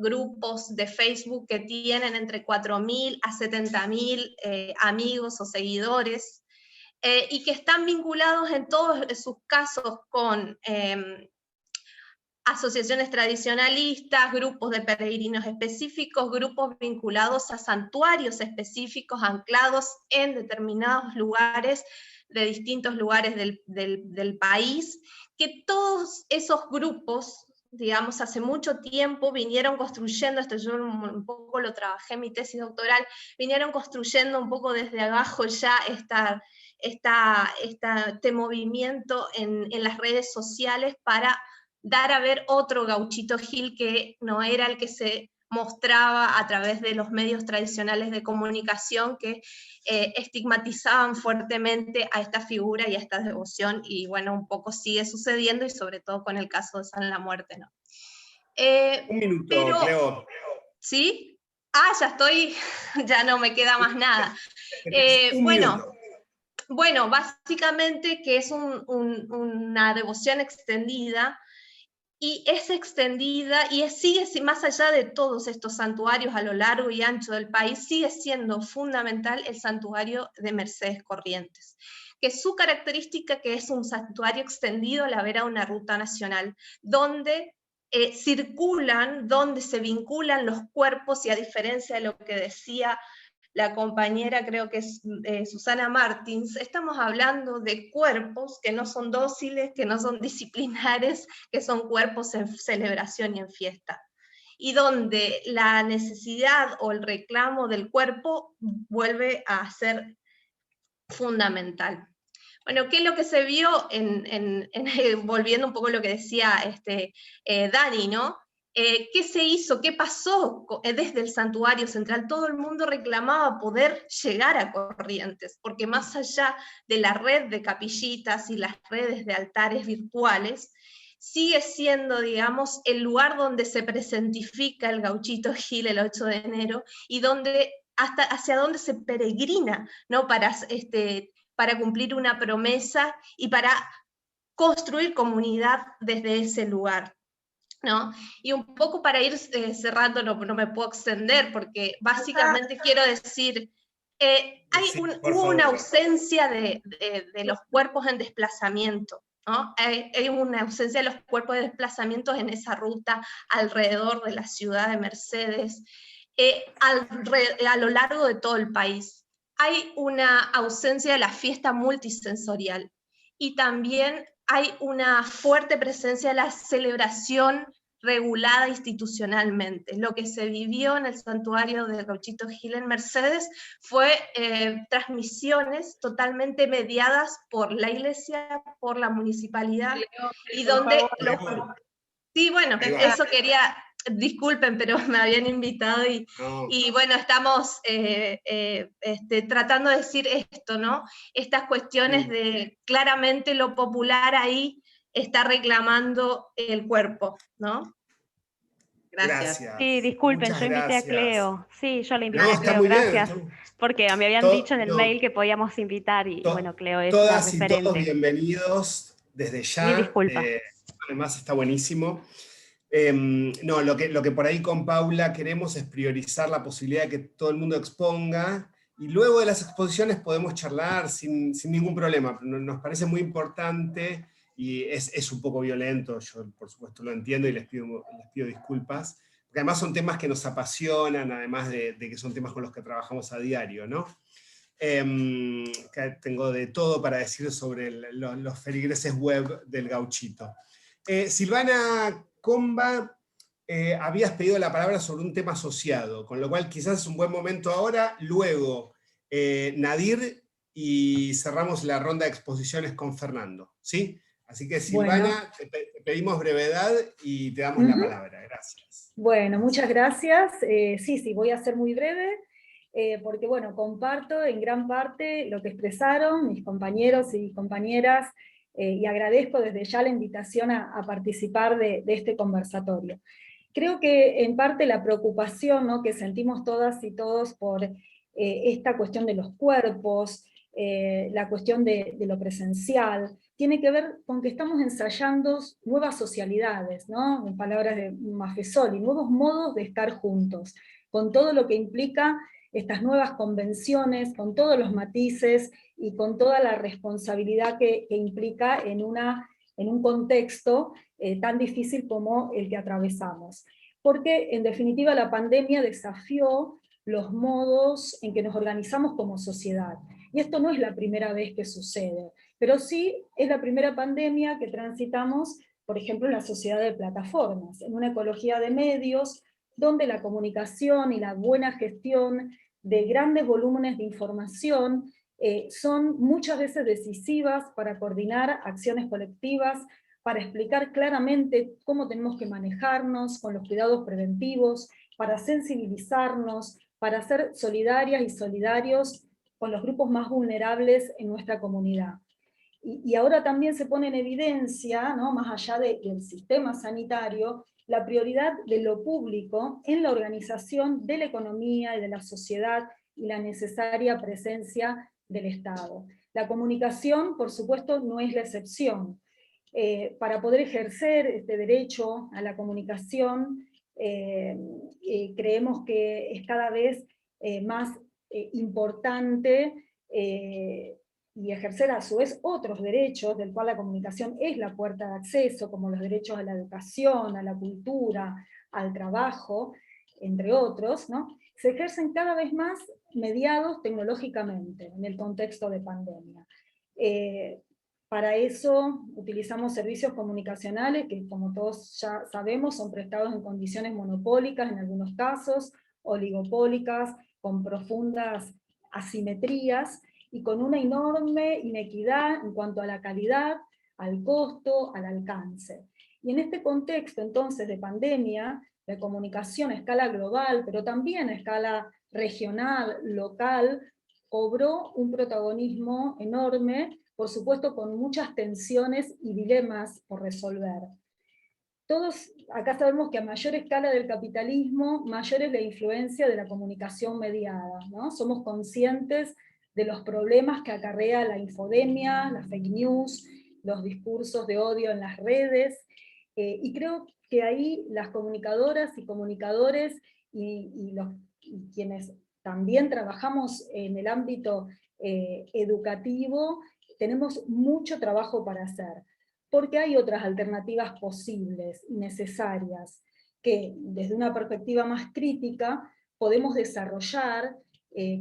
grupos de Facebook que tienen entre 4.000 a 70.000 amigos o seguidores, y que están vinculados en todos sus casos con asociaciones tradicionalistas, grupos de peregrinos específicos, grupos vinculados a santuarios específicos anclados en determinados lugares, de distintos lugares del país, que todos esos grupos, digamos, hace mucho tiempo vinieron construyendo, esto yo un poco lo trabajé en mi tesis doctoral, vinieron construyendo un poco desde abajo ya este movimiento en las redes sociales para dar a ver otro Gauchito Gil que no era el que se mostraba a través de los medios tradicionales de comunicación que estigmatizaban fuertemente a esta figura y a esta devoción, y bueno, un poco sigue sucediendo, y sobre todo con el caso de San La Muerte, ¿no? Un minuto, Cleo. ¿Sí? Ya estoy, ya no me queda más nada. Bueno, básicamente que es una devoción extendida, y es extendida y sigue, más allá de todos estos santuarios a lo largo y ancho del país, sigue siendo fundamental el santuario de Mercedes Corrientes, que su característica que es un santuario extendido a la vera de una ruta nacional, donde circulan, donde se vinculan los cuerpos, y a diferencia de lo que decía la compañera, creo que es Susana Martins, estamos hablando de cuerpos que no son dóciles, que no son disciplinares, que son cuerpos en celebración y en fiesta, y donde la necesidad o el reclamo del cuerpo vuelve a ser fundamental. Bueno, ¿qué es lo que se vio volviendo un poco a lo que decía Dani, ¿no? ¿Qué se hizo? ¿Qué pasó desde el santuario central? Todo el mundo reclamaba poder llegar a Corrientes, porque más allá de la red de capillitas y las redes de altares virtuales, sigue siendo, digamos, el lugar donde se presentifica el Gauchito Gil el 8 de enero, y hacia donde se peregrina, ¿no?, para cumplir una promesa y para construir comunidad desde ese lugar, ¿no? Y un poco para ir cerrando, no me puedo extender, porque básicamente quiero decir, hubo una ausencia de los cuerpos en desplazamiento, ¿no? Hay una ausencia de los cuerpos de desplazamiento en esa ruta alrededor de la ciudad de Mercedes, a lo largo de todo el país. Hay una ausencia de la fiesta multisensorial, y también hay una fuerte presencia de la celebración regulada institucionalmente. Lo que se vivió en el santuario de Gauchito Gil en Mercedes fue transmisiones totalmente mediadas por la iglesia, por la municipalidad, y donde Sí, bueno, eso quería, disculpen, pero me habían invitado y bueno, estamos tratando de decir esto, ¿no? Estas cuestiones de claramente lo popular ahí está reclamando el cuerpo, ¿no? Gracias. Sí, disculpen, Muchas yo invité gracias. a Cleo. Sí, yo la invité No, a está Cleo, muy bien, gracias. Porque me habían dicho en el mail que podíamos invitar, y bueno, Cleo es una Todas y referente. todos bienvenidos desde ya. Mi disculpa. Además está buenísimo. No, lo que por ahí con Paula queremos es priorizar la posibilidad de que todo el mundo exponga, y luego de las exposiciones podemos charlar sin ningún problema. Nos parece muy importante, y es un poco violento, yo por supuesto lo entiendo y les pido disculpas, porque además son temas que nos apasionan, además de que son temas con los que trabajamos a diario, ¿no? Que tengo de todo para decir sobre los feligreses web del Gauchito. Silvana Comba habías pedido la palabra sobre un tema asociado, con lo cual quizás es un buen momento ahora. Luego, Nadir, y cerramos la ronda de exposiciones con Fernando, ¿sí? Así que Silvana, te pedimos brevedad y te damos la palabra. Gracias. Bueno, muchas gracias. Sí, voy a ser muy breve, porque bueno, comparto en gran parte lo que expresaron mis compañeros y compañeras, y agradezco desde ya la invitación a participar de este conversatorio. Creo que en parte la preocupación, ¿no?, que sentimos todas y todos por esta cuestión de los cuerpos, la cuestión de lo presencial, tiene que ver con que estamos ensayando nuevas socialidades, ¿no?, en palabras de Maffesoli, nuevos modos de estar juntos, con todo lo que implica estas nuevas convenciones, con todos los matices y con toda la responsabilidad que implica en un contexto tan difícil como el que atravesamos. Porque en definitiva la pandemia desafió los modos en que nos organizamos como sociedad. Y esto no es la primera vez que sucede, pero sí es la primera pandemia que transitamos, por ejemplo, en la sociedad de plataformas, en una ecología de medios, donde la comunicación y la buena gestión de grandes volúmenes de información son muchas veces decisivas para coordinar acciones colectivas, para explicar claramente cómo tenemos que manejarnos con los cuidados preventivos, para sensibilizarnos, para ser solidarias y solidarios con los grupos más vulnerables en nuestra comunidad. Y ahora también se pone en evidencia, ¿no?, más allá del sistema sanitario, la prioridad de lo público en la organización de la economía y de la sociedad y la necesaria presencia del Estado. La comunicación, por supuesto, no es la excepción. Para poder ejercer este derecho a la comunicación, creemos que es cada vez más importante y ejercer a su vez otros derechos, del cual la comunicación es la puerta de acceso, como los derechos a la educación, a la cultura, al trabajo, entre otros, ¿no?, se ejercen cada vez más mediados tecnológicamente en el contexto de pandemia. Para eso utilizamos servicios comunicacionales que, como todos ya sabemos, son prestados en condiciones monopólicas en algunos casos, oligopólicas, con profundas asimetrías, y con una enorme inequidad en cuanto a la calidad, al costo, al alcance. Y en este contexto entonces de pandemia, de comunicación a escala global, pero también a escala regional, local, cobró un protagonismo enorme, por supuesto con muchas tensiones y dilemas por resolver. Todos acá sabemos que a mayor escala del capitalismo, mayor es la influencia de la comunicación mediada, ¿no? Somos conscientes de los problemas que acarrea la infodemia, las fake news, los discursos de odio en las redes, y creo que ahí las comunicadoras y comunicadores y quienes también trabajamos en el ámbito educativo, tenemos mucho trabajo para hacer, porque hay otras alternativas posibles y necesarias que desde una perspectiva más crítica podemos desarrollar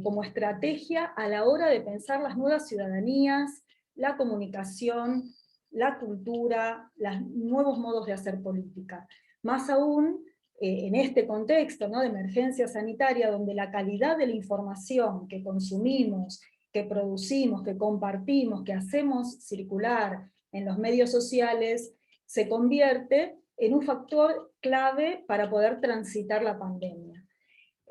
como estrategia a la hora de pensar las nuevas ciudadanías, la comunicación, la cultura, los nuevos modos de hacer política. Más aún en este contexto, ¿no?, de emergencia sanitaria, donde la calidad de la información que consumimos, que producimos, que compartimos, que hacemos circular en los medios sociales, se convierte en un factor clave para poder transitar la pandemia.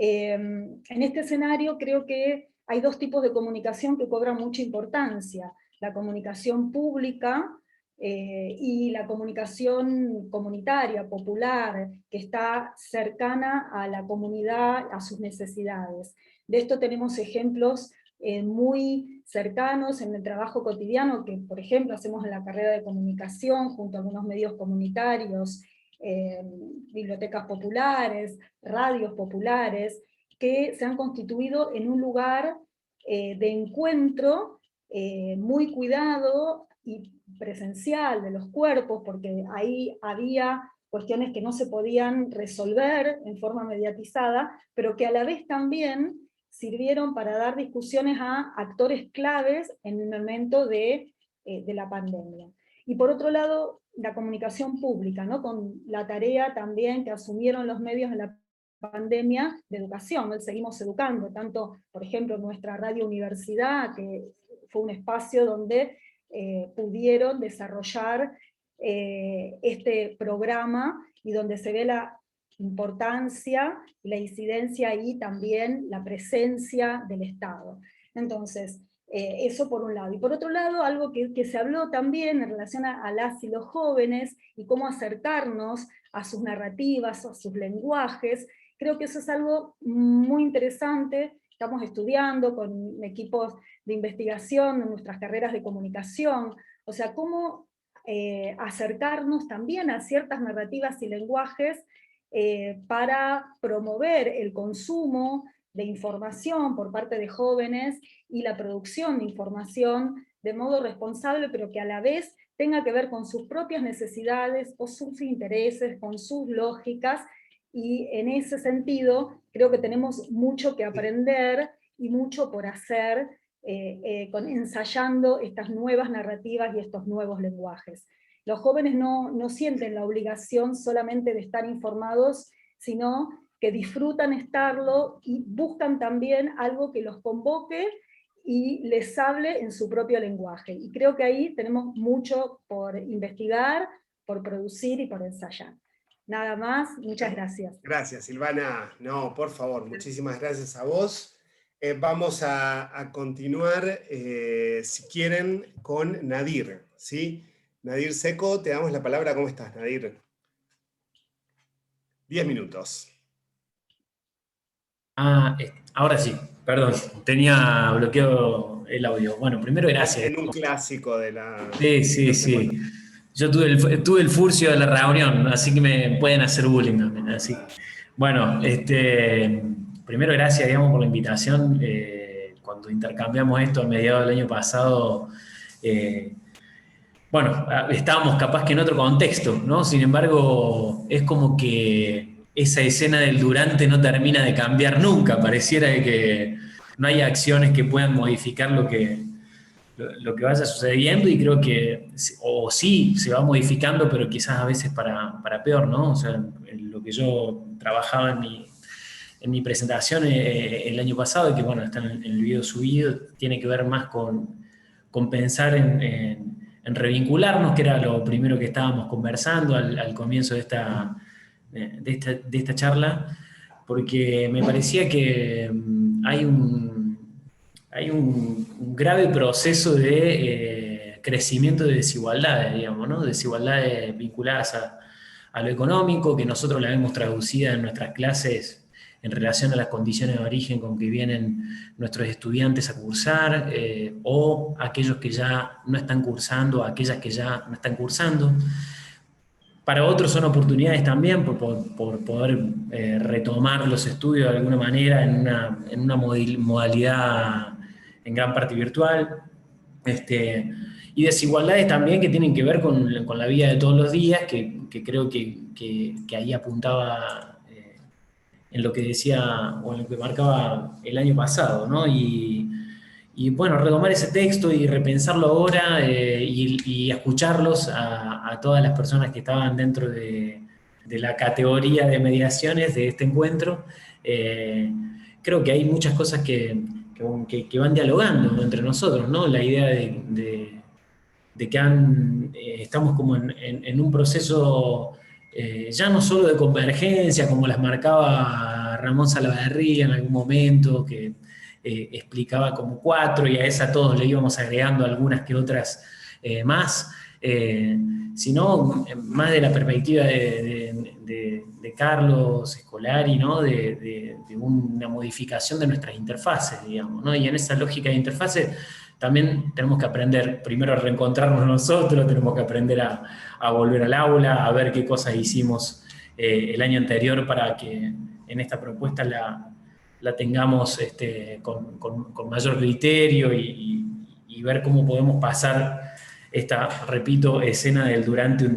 En este escenario creo que hay dos tipos de comunicación que cobran mucha importancia: la comunicación pública y la comunicación comunitaria, popular, que está cercana a la comunidad, a sus necesidades. De esto tenemos ejemplos muy cercanos en el trabajo cotidiano que, por ejemplo, hacemos en la carrera de comunicación junto a algunos medios comunitarios, bibliotecas populares, radios populares, que se han constituido en un lugar de encuentro muy cuidado y presencial de los cuerpos, porque ahí había cuestiones que no se podían resolver en forma mediatizada, pero que a la vez también sirvieron para dar discusiones a actores claves en el momento de la pandemia. Y por otro lado, la comunicación pública, ¿no? Con la tarea también que asumieron los medios en la pandemia de educación, ¿no? Seguimos educando, tanto, por ejemplo, nuestra Radio Universidad, que fue un espacio donde pudieron desarrollar este programa, y donde se ve la importancia y la incidencia y también la presencia del Estado. Entonces, eso por un lado. Y por otro lado, algo que se habló también en relación a las y los jóvenes, y cómo acercarnos a sus narrativas, a sus lenguajes. Creo que eso es algo muy interesante. Estamos estudiando con equipos de investigación en nuestras carreras de comunicación, o sea, cómo acercarnos también a ciertas narrativas y lenguajes para promover el consumo de información por parte de jóvenes y la producción de información de modo responsable, pero que a la vez tenga que ver con sus propias necesidades, con sus intereses, con sus lógicas, y en ese sentido creo que tenemos mucho que aprender y mucho por hacer ensayando estas nuevas narrativas y estos nuevos lenguajes. Los jóvenes no sienten la obligación solamente de estar informados, sino que disfrutan estarlo y buscan también algo que los convoque y les hable en su propio lenguaje. Y creo que ahí tenemos mucho por investigar, por producir y por ensayar. Nada más, muchas gracias. Gracias, Silvana. No, por favor, muchísimas gracias a vos. Vamos a continuar, si quieren, con Nadir, ¿sí? Nadir Seco, te damos la palabra. ¿Cómo estás, Nadir? 10 minutos. Ahora sí, perdón, tenía bloqueado el audio. Bueno, primero gracias. En un clásico de la... Sí. Yo tuve el furcio de la reunión, así que me pueden hacer bullying también. Así. Bueno, primero gracias, digamos, por la invitación. Cuando intercambiamos esto a mediados del año pasado, bueno, estábamos capaz que en otro contexto, ¿no? Sin embargo, es como que esa escena del Durante no termina de cambiar nunca. Pareciera que no hay acciones que puedan modificar lo que vaya sucediendo, y creo que, o sí, se va modificando, pero quizás a veces para peor, ¿no? O sea, lo que yo trabajaba en mi presentación el año pasado, y que bueno, está en el video subido, tiene que ver más con pensar en revincularnos, que era lo primero que estábamos conversando al comienzo de esta charla, porque me parecía que hay un grave proceso de crecimiento de desigualdades, digamos, ¿no? Desigualdades vinculadas a lo económico, que nosotros la vemos traducida en nuestras clases en relación a las condiciones de origen con que vienen nuestros estudiantes a cursar, o aquellos que ya no están cursando, aquellas que ya no están cursando. Para otros son oportunidades también por poder retomar los estudios de alguna manera en una modalidad en gran parte virtual. Y desigualdades también que tienen que ver con la vida de todos los días, que creo que ahí apuntaba en lo que decía, o en lo que marcaba el año pasado, ¿no? Y bueno, retomar ese texto y repensarlo ahora, y escucharlos a todas las personas que estaban dentro de la categoría de mediaciones de este encuentro. Creo que hay muchas cosas que van dialogando entre nosotros, ¿no? La idea de que estamos como en un proceso ya no solo de convergencia, como las marcaba Ramón Salaverría en algún momento, que explicaba como 4, y a esa todos le íbamos agregando algunas que otras más, sino más de la perspectiva de Carlos Scolari, ¿no? De una modificación de nuestras interfaces, digamos, ¿no? Y en esa lógica de interfaces también tenemos que aprender primero a reencontrarnos nosotros, tenemos que aprender a volver al aula, a ver qué cosas hicimos el año anterior para que en esta propuesta la tengamos con mayor criterio, y ver cómo podemos pasar esta, repito, escena del Durante un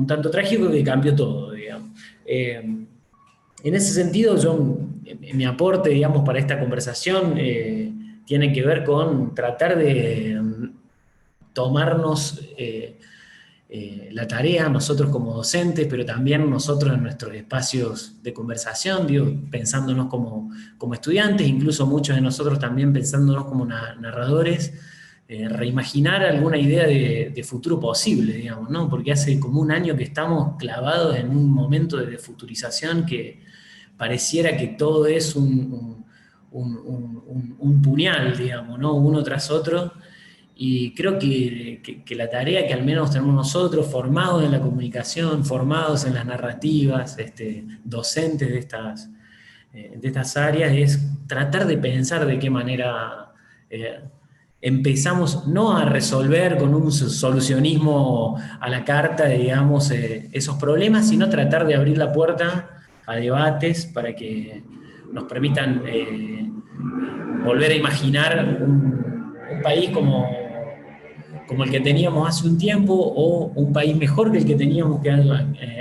tanto trágico que cambió todo, digamos. En ese sentido, mi aporte, digamos, para esta conversación tiene que ver con tratar de tomarnos la tarea, nosotros como docentes, pero también nosotros en nuestros espacios de conversación, digo, pensándonos como estudiantes, incluso muchos de nosotros también pensándonos como narradores, reimaginar alguna idea de futuro posible, digamos, ¿no? Porque hace como un año que estamos clavados en un momento de futurización que pareciera que todo es un puñal, digamos, ¿no? Uno tras otro. Y creo que la tarea que al menos tenemos nosotros, formados en la comunicación, formados en las narrativas, docentes de estas áreas, es tratar de pensar de qué manera empezamos no a resolver con un solucionismo a la carta, digamos, esos problemas, sino tratar de abrir la puerta a debates para que nos permitan volver a imaginar un país como el que teníamos hace un tiempo, o un país mejor que el que teníamos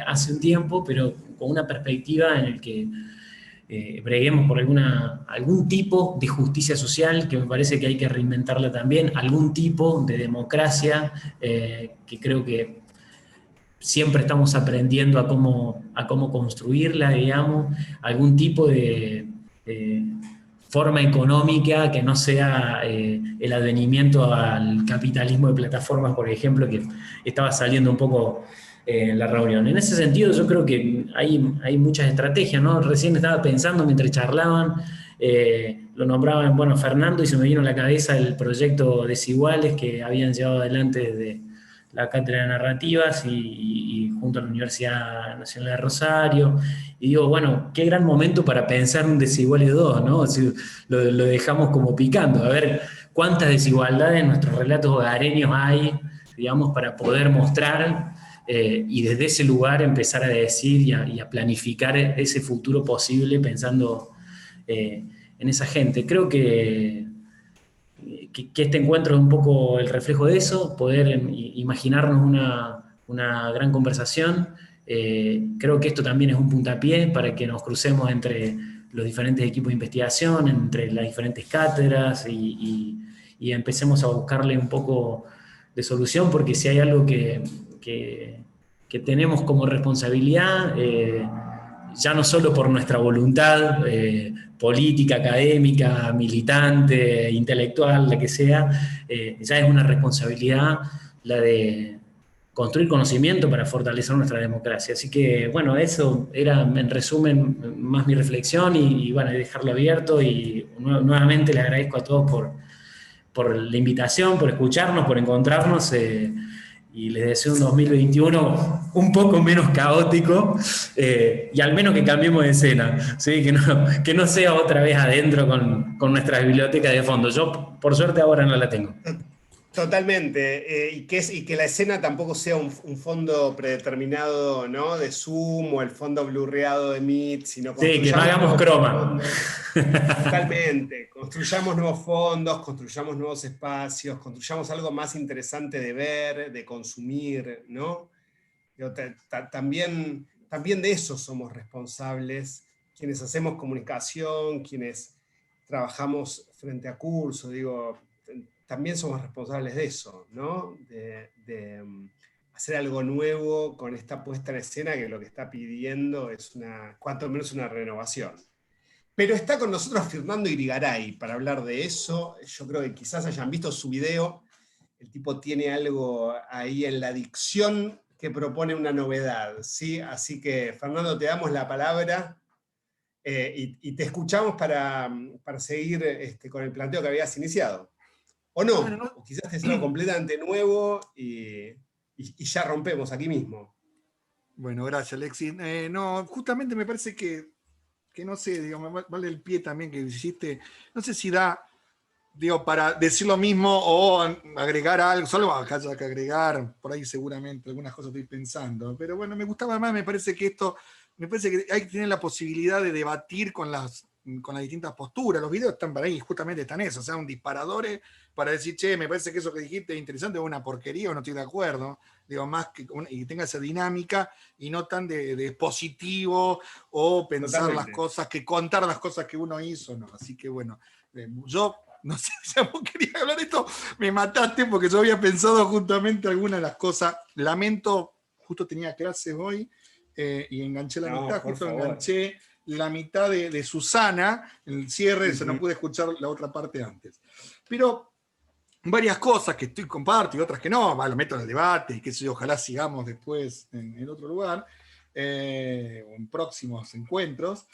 hace un tiempo, pero con una perspectiva en el que breguemos por algún tipo de justicia social, que me parece que hay que reinventarla también, algún tipo de democracia, que creo que siempre estamos aprendiendo a cómo construirla, digamos, algún tipo de forma económica que no sea el advenimiento al capitalismo de plataformas, por ejemplo, que estaba saliendo un poco en la reunión. En ese sentido yo creo que hay muchas estrategias, ¿no? Recién estaba pensando mientras charlaban, lo nombraban, bueno, Fernando, y se me vino a la cabeza el proyecto Desiguales que habían llevado adelante desde la Cátedra de Narrativas y junto a la Universidad Nacional de Rosario. Y digo, bueno, qué gran momento para pensar un Desiguales 2, ¿no? Si lo dejamos como picando, a ver cuántas desigualdades en nuestros relatos hogareños hay, digamos, para poder mostrar y desde ese lugar empezar a decir y a planificar ese futuro posible pensando en esa gente. Creo que este encuentro es un poco el reflejo de eso, poder imaginarnos una gran conversación. Creo que esto también es un puntapié para que nos crucemos entre los diferentes equipos de investigación, entre las diferentes cátedras y empecemos a buscarle un poco de solución, porque si hay algo que tenemos como responsabilidad, ya no solo por nuestra voluntad política, académica, militante, intelectual, la que sea, ya es una responsabilidad la de construir conocimiento para fortalecer nuestra democracia. Así que, bueno, eso era en resumen más mi reflexión y bueno, dejarlo abierto, y nuevamente les agradezco a todos por la invitación, por escucharnos, por encontrarnos, y les deseo un 2021 un poco menos caótico, y al menos que cambiemos de escena, ¿sí? Que no sea otra vez adentro con nuestra biblioteca de fondo. Yo, por suerte, ahora no la tengo. Totalmente, y que la escena tampoco sea un fondo predeterminado, ¿no? De Zoom o el fondo blurreado de Meet, sino sí, que no hagamos croma. Totalmente, construyamos nuevos fondos, construyamos nuevos espacios, construyamos algo más interesante de ver, de consumir, ¿no? También de eso somos responsables, quienes hacemos comunicación, quienes trabajamos frente a curso, digo, también somos responsables de eso, ¿no? De hacer algo nuevo con esta puesta en escena, que lo que está pidiendo es cuanto menos una renovación. Pero está con nosotros Fernando Irigaray para hablar de eso. Yo creo que quizás hayan visto su video. El tipo tiene algo ahí en la dicción que propone una novedad, ¿sí? Así que, Fernando, te damos la palabra y te escuchamos para seguir con el planteo que habías iniciado. O no, o quizás es algo completamente nuevo y ya rompemos aquí mismo. Bueno, gracias, Alexis. No, justamente me parece que no sé, digo, me vale el pie también que hiciste. No sé si da, digo, para decir lo mismo o agregar algo, solo acá hay que agregar, por ahí seguramente algunas cosas estoy pensando. Pero bueno, me gustaba más, me parece que hay que tener la posibilidad de debatir con las distintas posturas. Los videos están para ahí, justamente están eso, o sea, un disparador para decir, che, me parece que eso que dijiste es interesante, o una porquería, o no estoy de acuerdo. Digo, más que y tenga esa dinámica y no tan de expositivo o pensar las cosas, que contar las cosas que uno hizo, no. Así que bueno, yo no sé si vos querías hablar de esto, me mataste porque yo había pensado justamente algunas de las cosas. Lamento, justo tenía clases hoy y enganché la mitad, justo enganché la mitad de Susana, el cierre, no pude escuchar la otra parte antes. Pero varias cosas que estoy comparto y otras que no, lo meto en el debate y qué sé yo, ojalá sigamos después en otro lugar, o en próximos encuentros.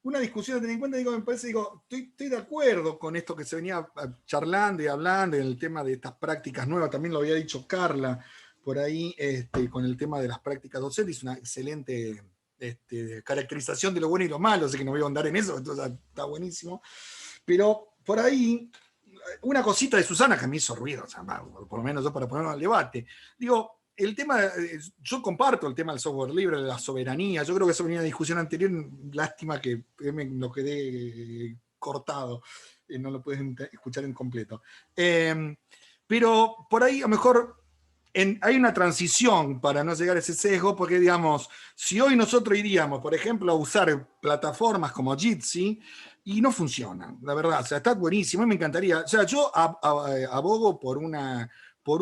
Una discusión a tener en cuenta, me parece, estoy de acuerdo con esto que se venía charlando y hablando en el tema de estas prácticas nuevas, también lo había dicho Carla por ahí, con el tema de las prácticas docentes, es una excelente caracterización de lo bueno y lo malo, así que no voy a andar en eso, entonces está buenísimo. Pero por ahí, una cosita de Susana que me hizo ruido, o sea, por lo menos yo para ponerlo al debate, el tema, yo comparto el tema del software libre, de la soberanía, yo creo que eso venía de discusión anterior, lástima que me lo quedé cortado, no lo puedes escuchar en completo. Pero por ahí a lo mejor hay una transición para no llegar a ese sesgo, porque digamos, si hoy nosotros iríamos, por ejemplo, a usar plataformas como Jitsi, y no funcionan, la verdad, o sea, está buenísimo, y me encantaría, o sea, yo abogo por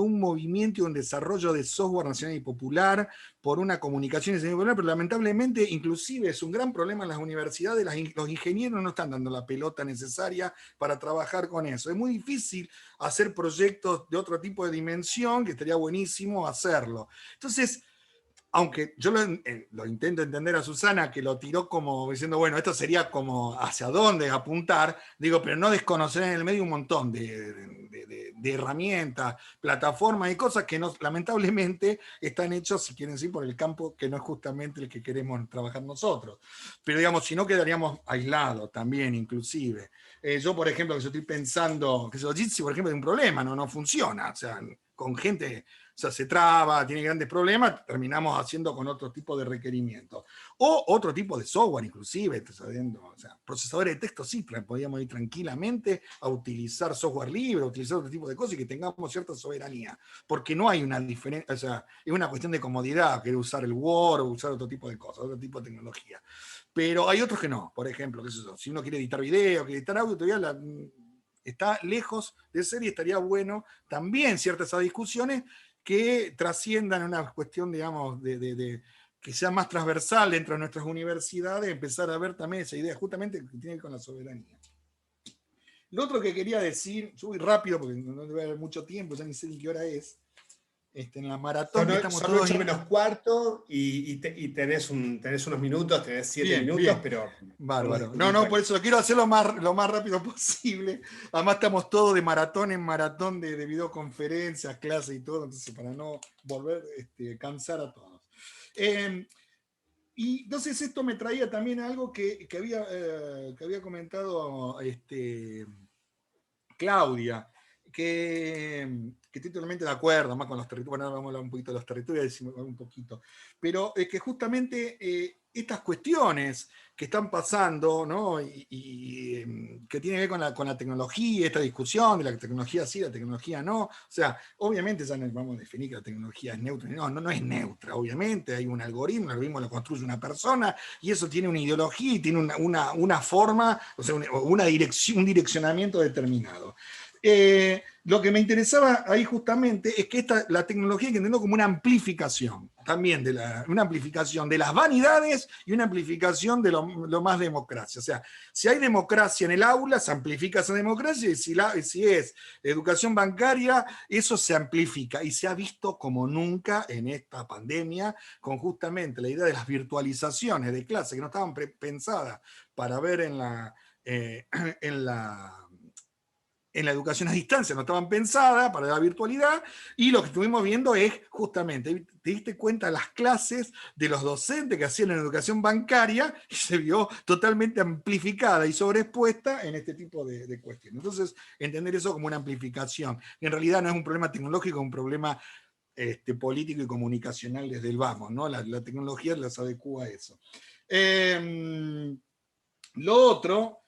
un movimiento y un desarrollo de software nacional y popular, por una comunicación nacional y popular, pero lamentablemente inclusive es un gran problema en las universidades, los ingenieros no están dando la pelota necesaria para trabajar con eso. Es muy difícil hacer proyectos de otro tipo de dimensión, que estaría buenísimo hacerlo. Entonces, aunque yo lo intento entender a Susana, que lo tiró como diciendo, bueno, esto sería como hacia dónde apuntar, pero no desconocer en el medio un montón de herramientas, plataformas y cosas que lamentablemente están hechos, si quieren decir, por el campo que no es justamente el que queremos trabajar nosotros. Pero si no quedaríamos aislados también, inclusive. Yo, por ejemplo, que yo estoy pensando, que Jitsi, por ejemplo, es un problema, no funciona, o sea, con gente... O sea, se traba, tiene grandes problemas, terminamos haciendo con otro tipo de requerimientos. O otro tipo de software, inclusive, o sea, procesadores de texto sí, podríamos ir tranquilamente a utilizar software libre, a utilizar otro tipo de cosas y que tengamos cierta soberanía. Porque no hay una diferencia, o sea, es una cuestión de comodidad, querer usar el Word o usar otro tipo de cosas, otro tipo de tecnología. Pero hay otros que no, por ejemplo, qué sé yo, si uno quiere editar video, quiere editar audio, todavía está lejos de ser y estaría bueno también ciertas discusiones que trasciendan una cuestión, digamos, que sea más transversal dentro de nuestras universidades, empezar a ver también esa idea, justamente que tiene que ver con la soberanía. Lo otro que quería decir, yo voy rápido porque no debe haber mucho tiempo, ya ni sé ni qué hora es, en la maratón estamos son todos... 8 menos cuarto y tenés unos minutos, tenés 7 minutos, bien. Pero... Bárbaro. No, por eso quiero hacerlo lo más rápido posible. Además estamos todos de maratón en maratón de videoconferencias, clases y todo, entonces para no volver cansar a todos. Y entonces esto me traía también algo que había comentado Claudia, que estoy totalmente de acuerdo, más con los territorios, bueno, vamos a hablar un poquito de los territorios, un poquito, pero es que justamente estas cuestiones que están pasando, ¿no? y que tienen que ver con la tecnología, esta discusión de la tecnología sí, la tecnología no, o sea, obviamente ya no vamos a definir que la tecnología es neutra, no es neutra, obviamente hay un algoritmo lo construye una persona, y eso tiene una ideología y tiene una forma, o sea, un direccionamiento determinado. Lo que me interesaba ahí justamente es que la tecnología hay que entenderlo como una amplificación, también una amplificación de las vanidades y una amplificación de lo más democracia. O sea, si hay democracia en el aula, se amplifica esa democracia, y si es educación bancaria, eso se amplifica, y se ha visto como nunca en esta pandemia, con justamente la idea de las virtualizaciones de clases que no estaban pensadas para ver en la educación a distancia, no estaban pensadas para la virtualidad, y lo que estuvimos viendo es justamente, te diste cuenta las clases de los docentes que hacían en educación bancaria, y se vio totalmente amplificada y sobreexpuesta en este tipo de cuestiones. Entonces, entender eso como una amplificación. En realidad no es un problema tecnológico, es un problema político y comunicacional desde el vamos, ¿no? La tecnología las adecúa a eso. Lo otro...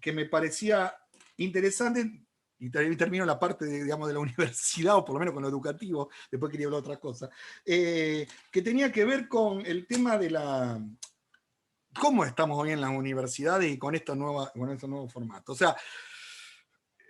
que me parecía interesante, y termino la parte de la universidad, o por lo menos con lo educativo, después quería hablar de otra cosa, que tenía que ver con el tema de cómo estamos hoy en las universidades y con estos nuevos formatos. O sea,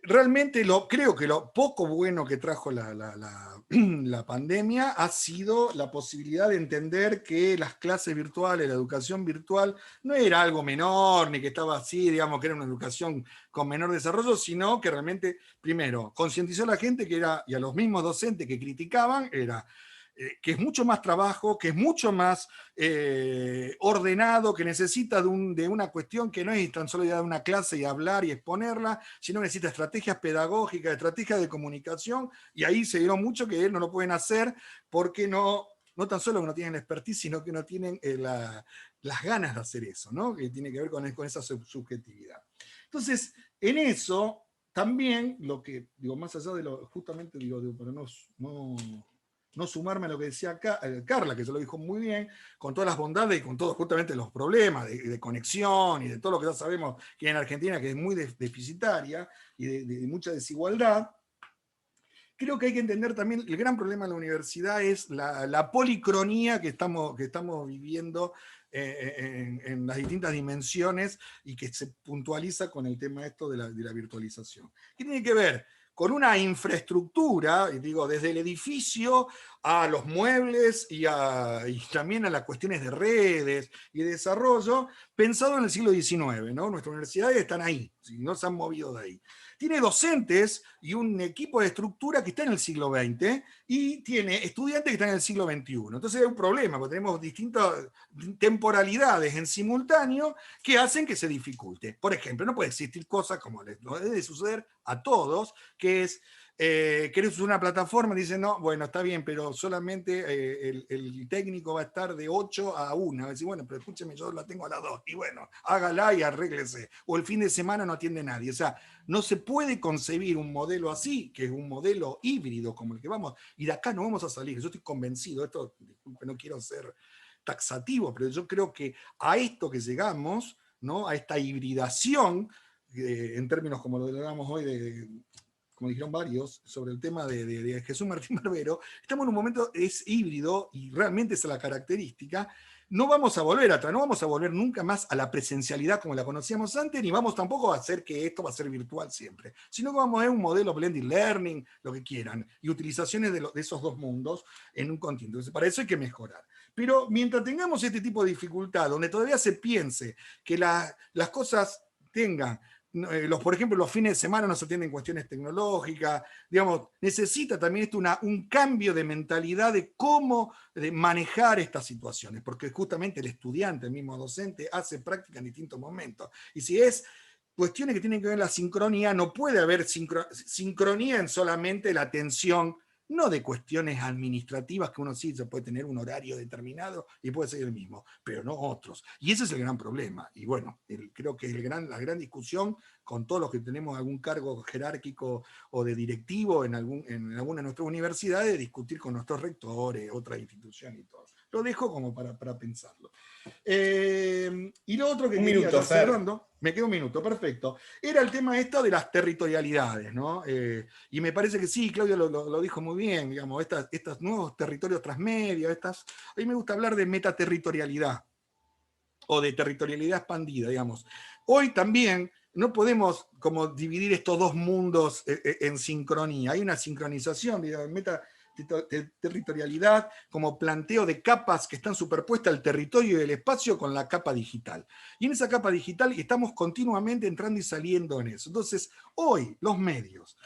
realmente creo que lo poco bueno que trajo la pandemia ha sido la posibilidad de entender que las clases virtuales, la educación virtual, no era algo menor, ni que estaba así, digamos, que era una educación con menor desarrollo, sino que realmente, primero, concientizó a la gente que era, y a los mismos docentes que criticaban, era que es mucho más trabajo, que es mucho más ordenado, que necesita de una cuestión que no es tan solo ir a una clase y hablar y exponerla, sino que necesita estrategias pedagógicas, estrategias de comunicación, y ahí se vieron mucho que no lo pueden hacer porque no tan solo que no tienen expertise, sino que no tienen las ganas de hacer eso, ¿no? Que tiene que ver con esa subjetividad. Entonces, en eso, también lo que, digo, más allá de lo, justamente, digo, para no sumarme a lo que decía Carla, que se lo dijo muy bien, con todas las bondades y con todos justamente los problemas de conexión y de todo lo que ya sabemos que hay en Argentina, que es muy deficitaria y de mucha desigualdad. Creo que hay que entender también, el gran problema de la universidad es la policronía que estamos viviendo en las distintas dimensiones y que se puntualiza con el tema esto de la virtualización. ¿Qué tiene que ver? Con una infraestructura, y digo, desde el edificio a los muebles y también a las cuestiones de redes y de desarrollo, pensado en el siglo XIX, ¿no? Nuestras universidades están ahí, no se han movido de ahí. Tiene docentes y un equipo de estructura que está en el siglo XX y tiene estudiantes que están en el siglo XXI. Entonces hay un problema, porque tenemos distintas temporalidad en simultáneo que hacen que se dificulte. Por ejemplo, no puede existir cosas como les debe suceder a todos, que es, querés usar una plataforma y dicen, no, bueno, está bien, pero solamente el técnico va a estar de 8 a 1. Va a decir, bueno, pero escúcheme, yo la tengo a las 2. Y bueno, hágala y arréglese. O el fin de semana no atiende nadie. O sea, no se puede concebir un modelo así, que es un modelo híbrido como el que vamos, y de acá no vamos a salir. Yo estoy convencido, esto, disculpe, no quiero ser taxativo, pero yo creo que a esto que llegamos, ¿no? A esta hibridación, en términos como lo hablamos hoy, como dijeron varios, sobre el tema de Jesús Martín Barbero, estamos en un momento, es híbrido, y realmente esa es la característica. No vamos a volver atrás, no vamos a volver nunca más a la presencialidad como la conocíamos antes, ni vamos tampoco a hacer que esto va a ser virtual siempre, sino que vamos a ver un modelo blended learning, lo que quieran, y utilizaciones de esos dos mundos en un continuo. Entonces, para eso hay que mejorar. Pero mientras tengamos este tipo de dificultad, donde todavía se piense que las cosas tengan, por ejemplo, los fines de semana no se atienden cuestiones tecnológicas, digamos, necesita también esto un cambio de mentalidad de cómo manejar estas situaciones, porque justamente el estudiante, el mismo docente, hace práctica en distintos momentos. Y si es cuestiones que tienen que ver con la sincronía, no puede haber sincronía en solamente la atención, no de cuestiones administrativas, que uno sí se puede tener un horario determinado y puede ser el mismo, pero no otros. Y ese es el gran problema. Y bueno, creo que la gran discusión con todos los que tenemos algún cargo jerárquico o de directivo en alguna de nuestras universidades, de discutir con nuestros rectores, otras instituciones y todo. Lo dejo como para pensarlo. Y lo otro que quería ir cerrando, me queda un minuto, perfecto, era el tema de las territorialidades, ¿no? Y me parece que sí, Claudia lo dijo muy bien, digamos, estos nuevos territorios transmedia, a mí me gusta hablar de metaterritorialidad, o de territorialidad expandida, digamos. Hoy también no podemos como dividir estos dos mundos en sincronía, hay una sincronización, digamos, territorialidad como planteo de capas que están superpuestas al territorio y el espacio con la capa digital. Y en esa capa digital estamos continuamente entrando y saliendo en eso. Entonces, hoy los medios,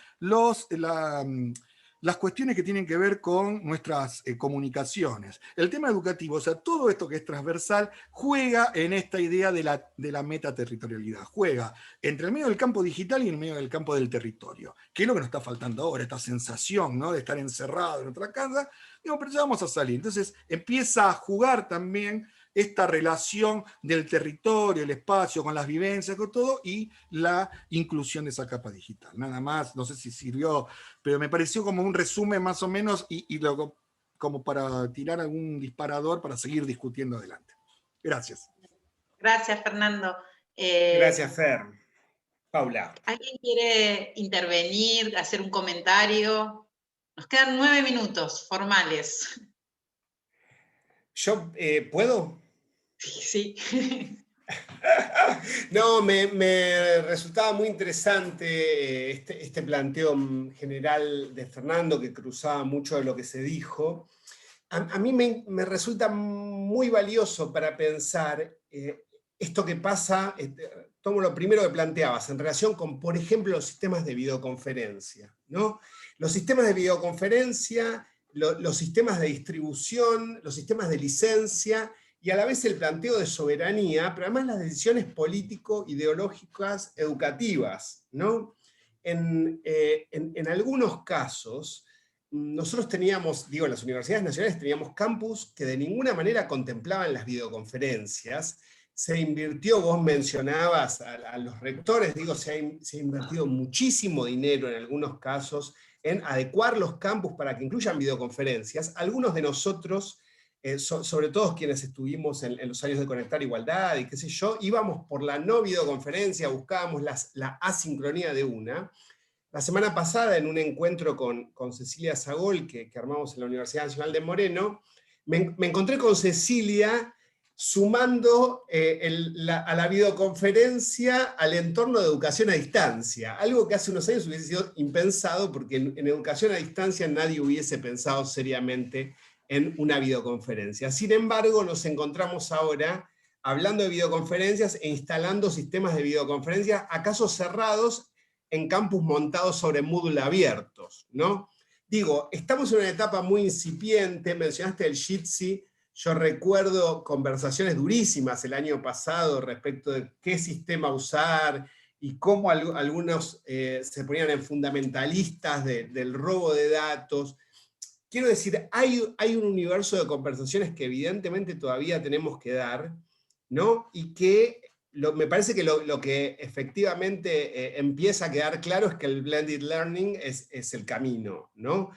las cuestiones que tienen que ver con nuestras comunicaciones, el tema educativo, o sea, todo esto que es transversal, juega en esta idea de la metaterritorialidad, juega entre el medio del campo digital y el medio del campo del territorio, que es lo que nos está faltando ahora, esta sensación, ¿no?, de estar encerrado en otra casa, digo, pero ya vamos a salir. Entonces empieza a jugar también esta relación del territorio, el espacio, con las vivencias, con todo, y la inclusión de esa capa digital. Nada más, no sé si sirvió, pero me pareció como un resumen más o menos, y luego como para tirar algún disparador para seguir discutiendo adelante. Gracias. Gracias, Fernando. Gracias, Fer. Paula. ¿Alguien quiere intervenir, hacer un comentario? Nos quedan 9 minutos formales. ¿Yo puedo? Sí. No, me resultaba muy interesante este planteo general de Fernando, que cruzaba mucho de lo que se dijo. A mí me resulta muy valioso para pensar esto que pasa, tomo lo primero que planteabas, en relación con, por ejemplo, los sistemas de videoconferencia, ¿no? Los sistemas de videoconferencia, los sistemas de distribución, los sistemas de licencia, y a la vez el planteo de soberanía, pero además las decisiones político-ideológicas educativas, ¿no? En algunos casos, nosotros teníamos, digo, en las universidades nacionales teníamos campus que de ninguna manera contemplaban las videoconferencias. Se invirtió, vos mencionabas a los rectores, digo, se ha invertido muchísimo dinero en algunos casos en adecuar los campus para que incluyan videoconferencias. Algunos de nosotros, sobre todo quienes estuvimos en los años de Conectar Igualdad y qué sé yo, íbamos por la no videoconferencia, buscábamos la asincronía de una. La semana pasada, en un encuentro con Cecilia Sagol, que armamos en la Universidad Nacional de Moreno, me encontré con Cecilia sumando a la videoconferencia al entorno de educación a distancia, algo que hace unos años hubiese sido impensado, porque en educación a distancia nadie hubiese pensado seriamente en una videoconferencia. Sin embargo, nos encontramos ahora hablando de videoconferencias e instalando sistemas de videoconferencia, acaso cerrados, en campus montados sobre Moodle abiertos, ¿no? Digo, estamos en una etapa muy incipiente, mencionaste el Jitsi, yo recuerdo conversaciones durísimas el año pasado respecto de qué sistema usar y cómo algunos se ponían en fundamentalistas del robo de datos. Quiero decir, hay un universo de conversaciones que evidentemente todavía tenemos que dar, ¿no? Y que me parece que lo que efectivamente empieza a quedar claro es que el blended learning es el camino, ¿no?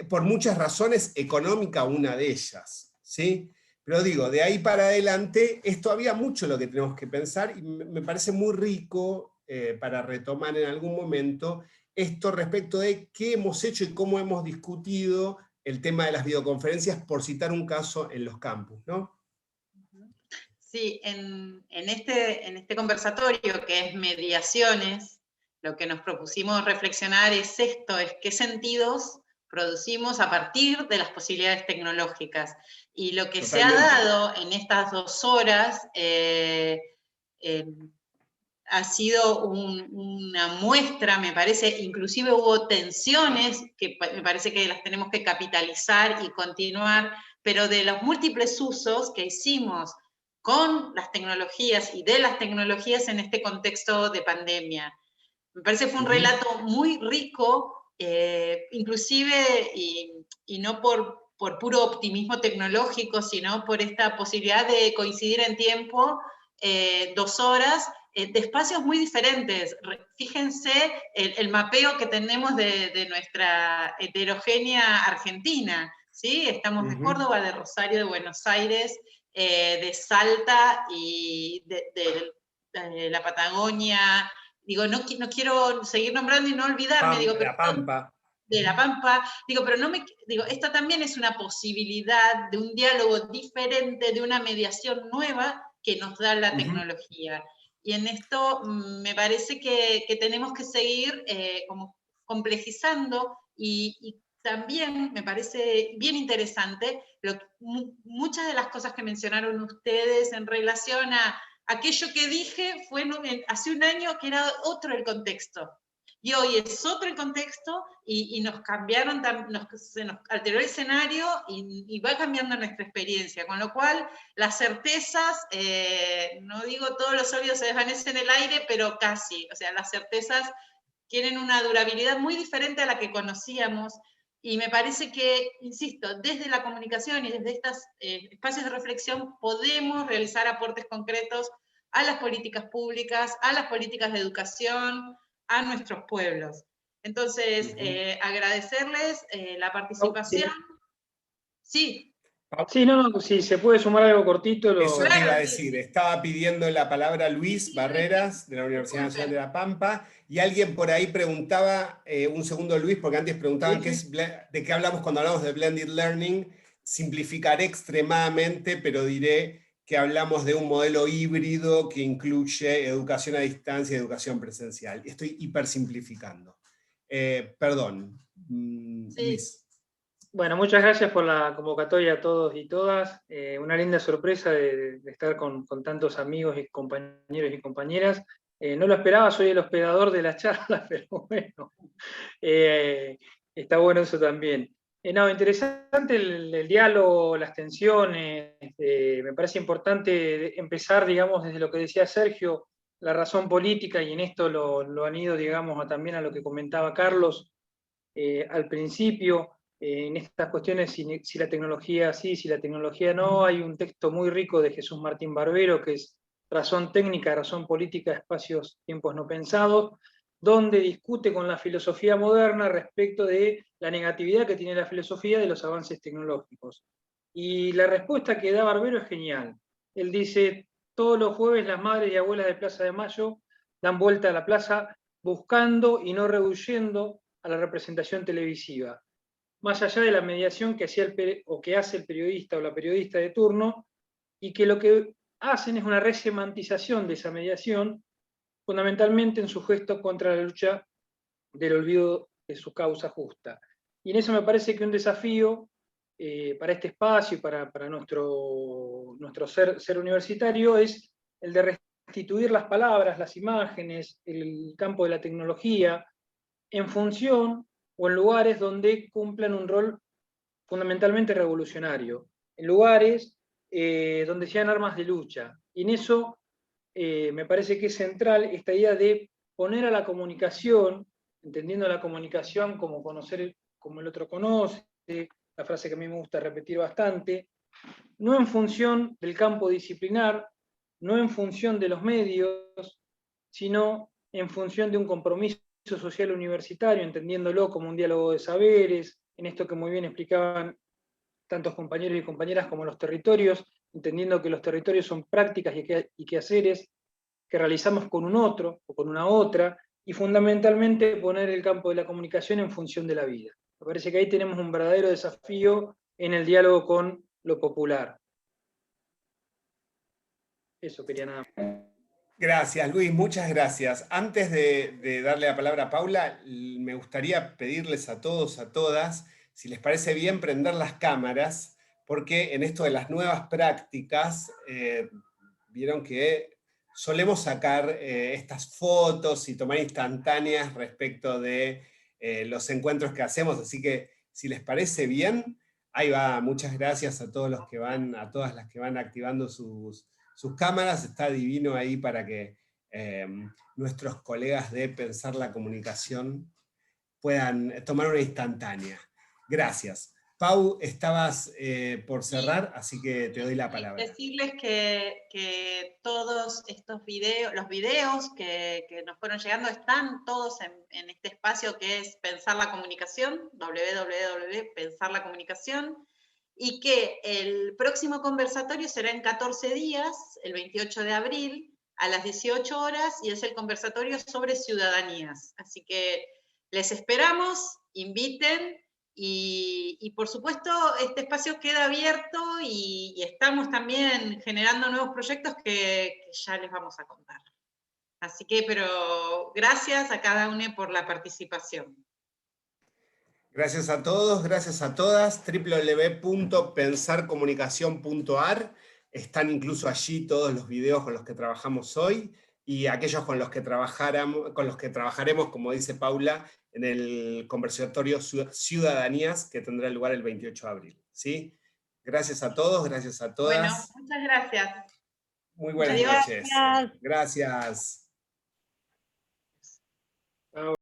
Por muchas razones, económica una de ellas, ¿sí? Pero digo, de ahí para adelante es todavía mucho lo que tenemos que pensar, y me parece muy rico para retomar en algún momento esto respecto de qué hemos hecho y cómo hemos discutido el tema de las videoconferencias, por citar un caso en los campus, ¿no? Sí, en este conversatorio que es mediaciones, lo que nos propusimos reflexionar es esto, es qué sentidos producimos a partir de las posibilidades tecnológicas. Y lo que se ha dado en estas 2 horas ha sido una muestra, me parece, inclusive hubo tensiones que me parece que las tenemos que capitalizar y continuar, pero de los múltiples usos que hicimos con las tecnologías y de las tecnologías en este contexto de pandemia. Me parece que fue un relato muy rico, inclusive, y no por puro optimismo tecnológico, sino por esta posibilidad de coincidir en tiempo, 2 horas, de espacios muy diferentes. Fíjense el mapeo que tenemos de nuestra heterogénea Argentina, ¿sí? Estamos de Córdoba, de Rosario, de Buenos Aires, de Salta y de la Patagonia. Digo, no quiero seguir nombrando y no olvidarme. Digo, de La Pampa. De La Pampa. Digo, pero esta también es una posibilidad de un diálogo diferente, de una mediación nueva que nos da la tecnología. Y en esto me parece que tenemos que seguir como complejizando y también me parece bien interesante muchas de las cosas que mencionaron ustedes en relación a aquello que dije fue hace un año que era otro el contexto. Y hoy es otro el contexto y nos cambiaron, se nos alteró el escenario y va cambiando nuestra experiencia. Con lo cual, las certezas, no digo todos los óleos se desvanecen en el aire, pero casi. O sea, las certezas tienen una durabilidad muy diferente a la que conocíamos. Y me parece que, insisto, desde la comunicación y desde estos espacios de reflexión podemos realizar aportes concretos a las políticas públicas, a las políticas de educación, a nuestros pueblos. Entonces, agradecerles la participación. Sí. Sí, no, si se puede sumar algo cortito. Eso te iba a decir, estaba pidiendo la palabra Luis Barreras, de la Universidad Nacional de La Pampa, y alguien por ahí preguntaba, un segundo Luis, porque antes preguntaban de qué hablamos cuando hablamos de blended learning. Simplificaré extremadamente, pero diré que hablamos de un modelo híbrido que incluye educación a distancia y educación presencial. Estoy hipersimplificando. Perdón, Luis. Bueno, muchas gracias por la convocatoria a todos y todas. Una linda sorpresa de estar con tantos amigos y compañeros y compañeras. No lo esperaba, soy el hospedador de la charla, pero bueno, está bueno eso también. No, interesante el diálogo, las tensiones. Me parece importante empezar, digamos, desde lo que decía Sergio, la razón política, y en esto lo han ido, digamos, también a lo que comentaba Carlos al principio. En estas cuestiones, si la tecnología sí, si la tecnología no, hay un texto muy rico de Jesús Martín Barbero, que es Razón técnica, razón política, espacios, tiempos no pensados, donde discute con la filosofía moderna respecto de la negatividad que tiene la filosofía de los avances tecnológicos. Y la respuesta que da Barbero es genial. Él dice, todos los jueves las madres y abuelas de Plaza de Mayo dan vuelta a la plaza buscando y no rehuyendo a la representación televisiva. Más allá de la mediación que hace el periodista o la periodista de turno, y que lo que hacen es una resemantización de esa mediación, fundamentalmente en su gesto contra la lucha del olvido de su causa justa. Y en eso me parece que un desafío para este espacio y para nuestro ser universitario es el de restituir las palabras, las imágenes, el campo de la tecnología, en función o en lugares donde cumplan un rol fundamentalmente revolucionario, en lugares donde sean armas de lucha. Y en eso me parece que es central esta idea de poner a la comunicación, entendiendo la comunicación como conocer como el otro conoce, la frase que a mí me gusta repetir bastante, no en función del campo disciplinar, no en función de los medios, sino en función de un compromiso social universitario, entendiéndolo como un diálogo de saberes, en esto que muy bien explicaban tantos compañeros y compañeras como los territorios, entendiendo que los territorios son prácticas y quehaceres que realizamos con un otro o con una otra, y fundamentalmente poner el campo de la comunicación en función de la vida. Me parece que ahí tenemos un verdadero desafío en el diálogo con lo popular. Eso quería nada más. Gracias, Luis, muchas gracias. Antes de darle la palabra a Paula, me gustaría pedirles a todos, a todas, si les parece bien, prender las cámaras, porque en esto de las nuevas prácticas, vieron que solemos sacar estas fotos y tomar instantáneas respecto de los encuentros que hacemos, así que si les parece bien, ahí va. Muchas gracias a todos los que van, a todas las que van activando sus cámaras. Está divino ahí para que nuestros colegas de Pensar la Comunicación puedan tomar una instantánea. Gracias. Pau, estabas por cerrar, así que te doy la palabra. Decirles que todos estos videos, los videos que nos fueron llegando, están todos en este espacio que es Pensar la Comunicación, www.pensarlacomunicación, y que el próximo conversatorio será en 14 días, el 28 de abril, a las 18 horas, y es el conversatorio sobre ciudadanías. Así que les esperamos, inviten, y por supuesto este espacio queda abierto y estamos también generando nuevos proyectos que ya les vamos a contar. Así que, pero gracias a cada uno por la participación. Gracias a todos, gracias a todas. www.pensarcomunicación.ar. Están incluso allí todos los videos con los que trabajamos hoy y aquellos con los que trabajaremos, como dice Paula, en el conversatorio Ciudadanías, que tendrá lugar el 28 de abril. ¿Sí? Gracias a todos, gracias a todas. Bueno, muchas gracias. Muy buenas noches. Gracias.